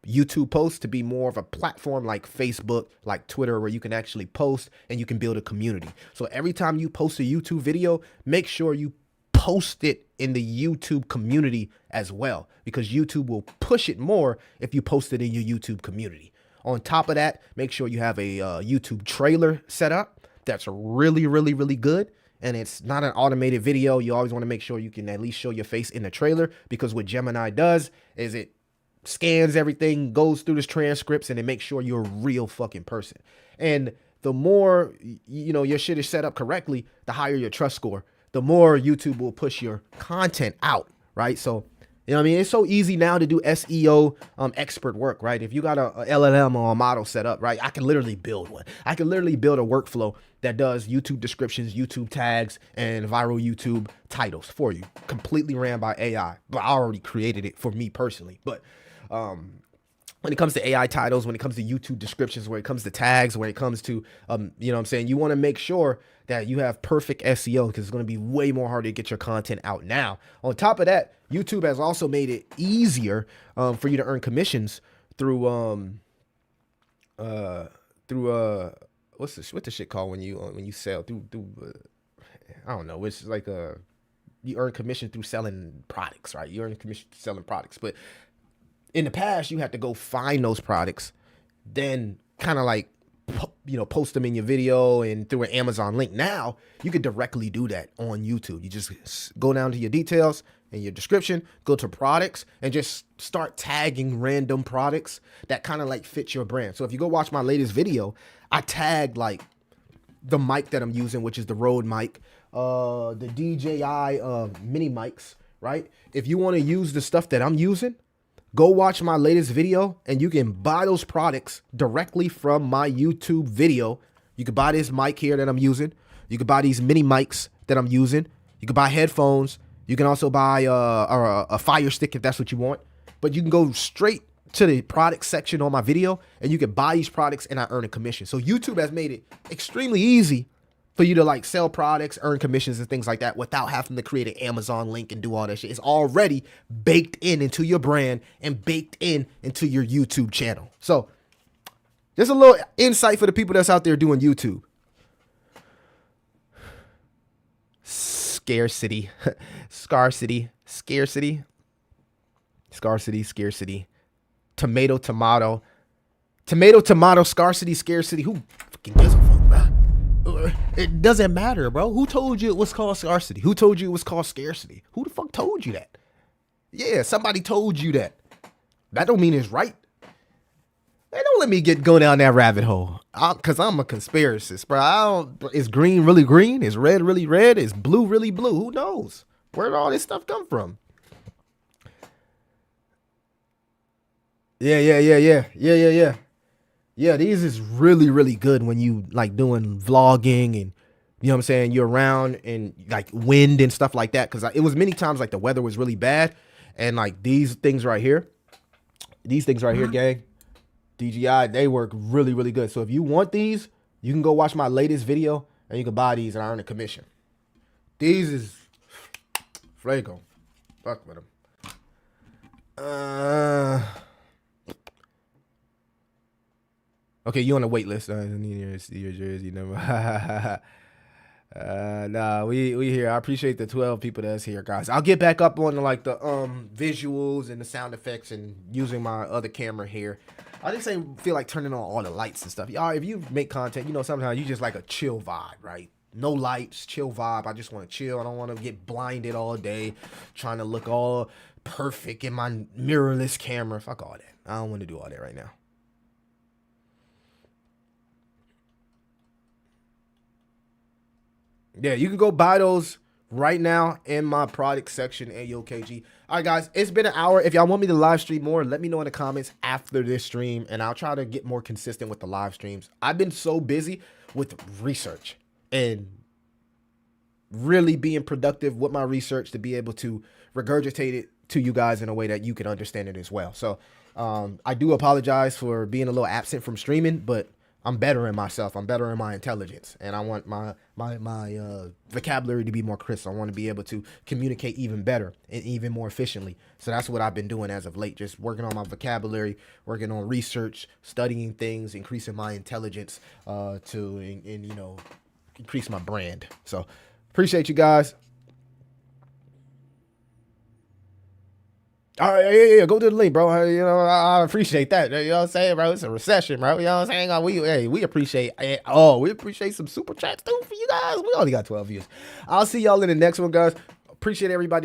YouTube posts to be more of a platform like Facebook, like Twitter, where you can actually post and you can build a community. So every time you post a YouTube video, make sure you post it in the YouTube community as well, because YouTube will push it more if you post it in your YouTube community. On top of that, make sure you have a YouTube trailer set up that's really, really, really good. And it's not an automated video. You always want to make sure you can at least show your face in the trailer, because what Gemini does is it scans everything, goes through the transcripts, and it makes sure you're a real fucking person. And the more, your shit is set up correctly, the higher your trust score, the more YouTube will push your content out, right? So, it's so easy now to do SEO expert work, right? If you got a LLM or a model set up, right, I can literally build one. I can literally build a workflow that does YouTube descriptions, YouTube tags, and viral YouTube titles for you, completely ran by AI. But I already created it for me personally. But when it comes to AI titles, when it comes to YouTube descriptions, when it comes to tags, when it comes to, you want to make sure that you have perfect SEO, because it's going to be way more harder to get your content out now. On top of that, YouTube has also made it easier for you to earn commissions through what's the shit called when you sell through I don't know, it's like you earn commission through selling products, right? You earn commission through selling products, but in the past, you had to go find those products, then kind of like, post them in your video and through an Amazon link. Now, you could directly do that on YouTube. You just go down to your details and your description, go to products, and just start tagging random products that kind of like fit your brand. So if you go watch my latest video, I tagged like the mic that I'm using, which is the Rode mic, the DJI mini mics, right? If you want to use the stuff that I'm using, go watch my latest video and you can buy those products directly from my YouTube video. You can buy this mic here that I'm using. You can buy these mini mics that I'm using. You can buy headphones. You can also buy a Fire Stick if that's what you want. But you can go straight to the product section on my video and you can buy these products and I earn a commission. So YouTube has made it extremely easy for you to like sell products, earn commissions and things like that without having to create an Amazon link and do all that shit. It's already baked into your brand and baked into your YouTube channel. So just a little insight for the people that's out there doing YouTube. Scarcity, scarcity, scarcity, scarcity, scarcity, tomato, tomato, tomato, tomato, scarcity, scarcity. Who fucking gives a fuck, bro? It doesn't matter, bro. Who told you it was called scarcity? Who told you it was called scarcity? Who the fuck told you that? Yeah, somebody told you that. That don't mean it's right. Hey, don't let me go down that rabbit hole. Cause I'm a conspiracist, bro. Is green really green? Is red really red? Is blue really blue? Who knows? Where did all this stuff come from? Yeah. Yeah, these is really, really good when you like doing vlogging and, you're around and like wind and stuff like that. Cause it was many times like the weather was really bad and like these things right here, gang, DJI, they work really, really good. So if you want these, you can go watch my latest video and you can buy these and I earn a commission. These is Flaco. Fuck with them. Okay, you on the wait list. I need to see your jersey number. Nah, we here. I appreciate the 12 people that's here, guys. I'll get back up on like the visuals and the sound effects and using my other camera here. I just feel like turning on all the lights and stuff. Y'all, if you make content, sometimes you just like a chill vibe, right? No lights, chill vibe. I just want to chill. I don't want to get blinded all day trying to look all perfect in my mirrorless camera. Fuck all that. I don't want to do all that right now. Yeah, you can go buy those right now in my product section, AOKG. All right, guys, it's been an hour. If y'all want me to live stream more, let me know in the comments after this stream, and I'll try to get more consistent with the live streams. I've been so busy with research and really being productive with my research to be able to regurgitate it to you guys in a way that you can understand it as well. So I do apologize for being a little absent from streaming, but I'm better in myself. I'm better in my intelligence, and I want my vocabulary to be more crisp. I want to be able to communicate even better and even more efficiently. So that's what I've been doing as of late, just working on my vocabulary, working on research, studying things, increasing my intelligence to increase my brand. So appreciate you guys. All right, yeah. Go to the link, bro. You know, I appreciate that. You know what I'm saying, bro? It's a recession, bro. You know what I'm saying? We appreciate it. Oh, we appreciate some super chats too for you guys. We only got 12 views. I'll see y'all in the next one, guys. Appreciate everybody.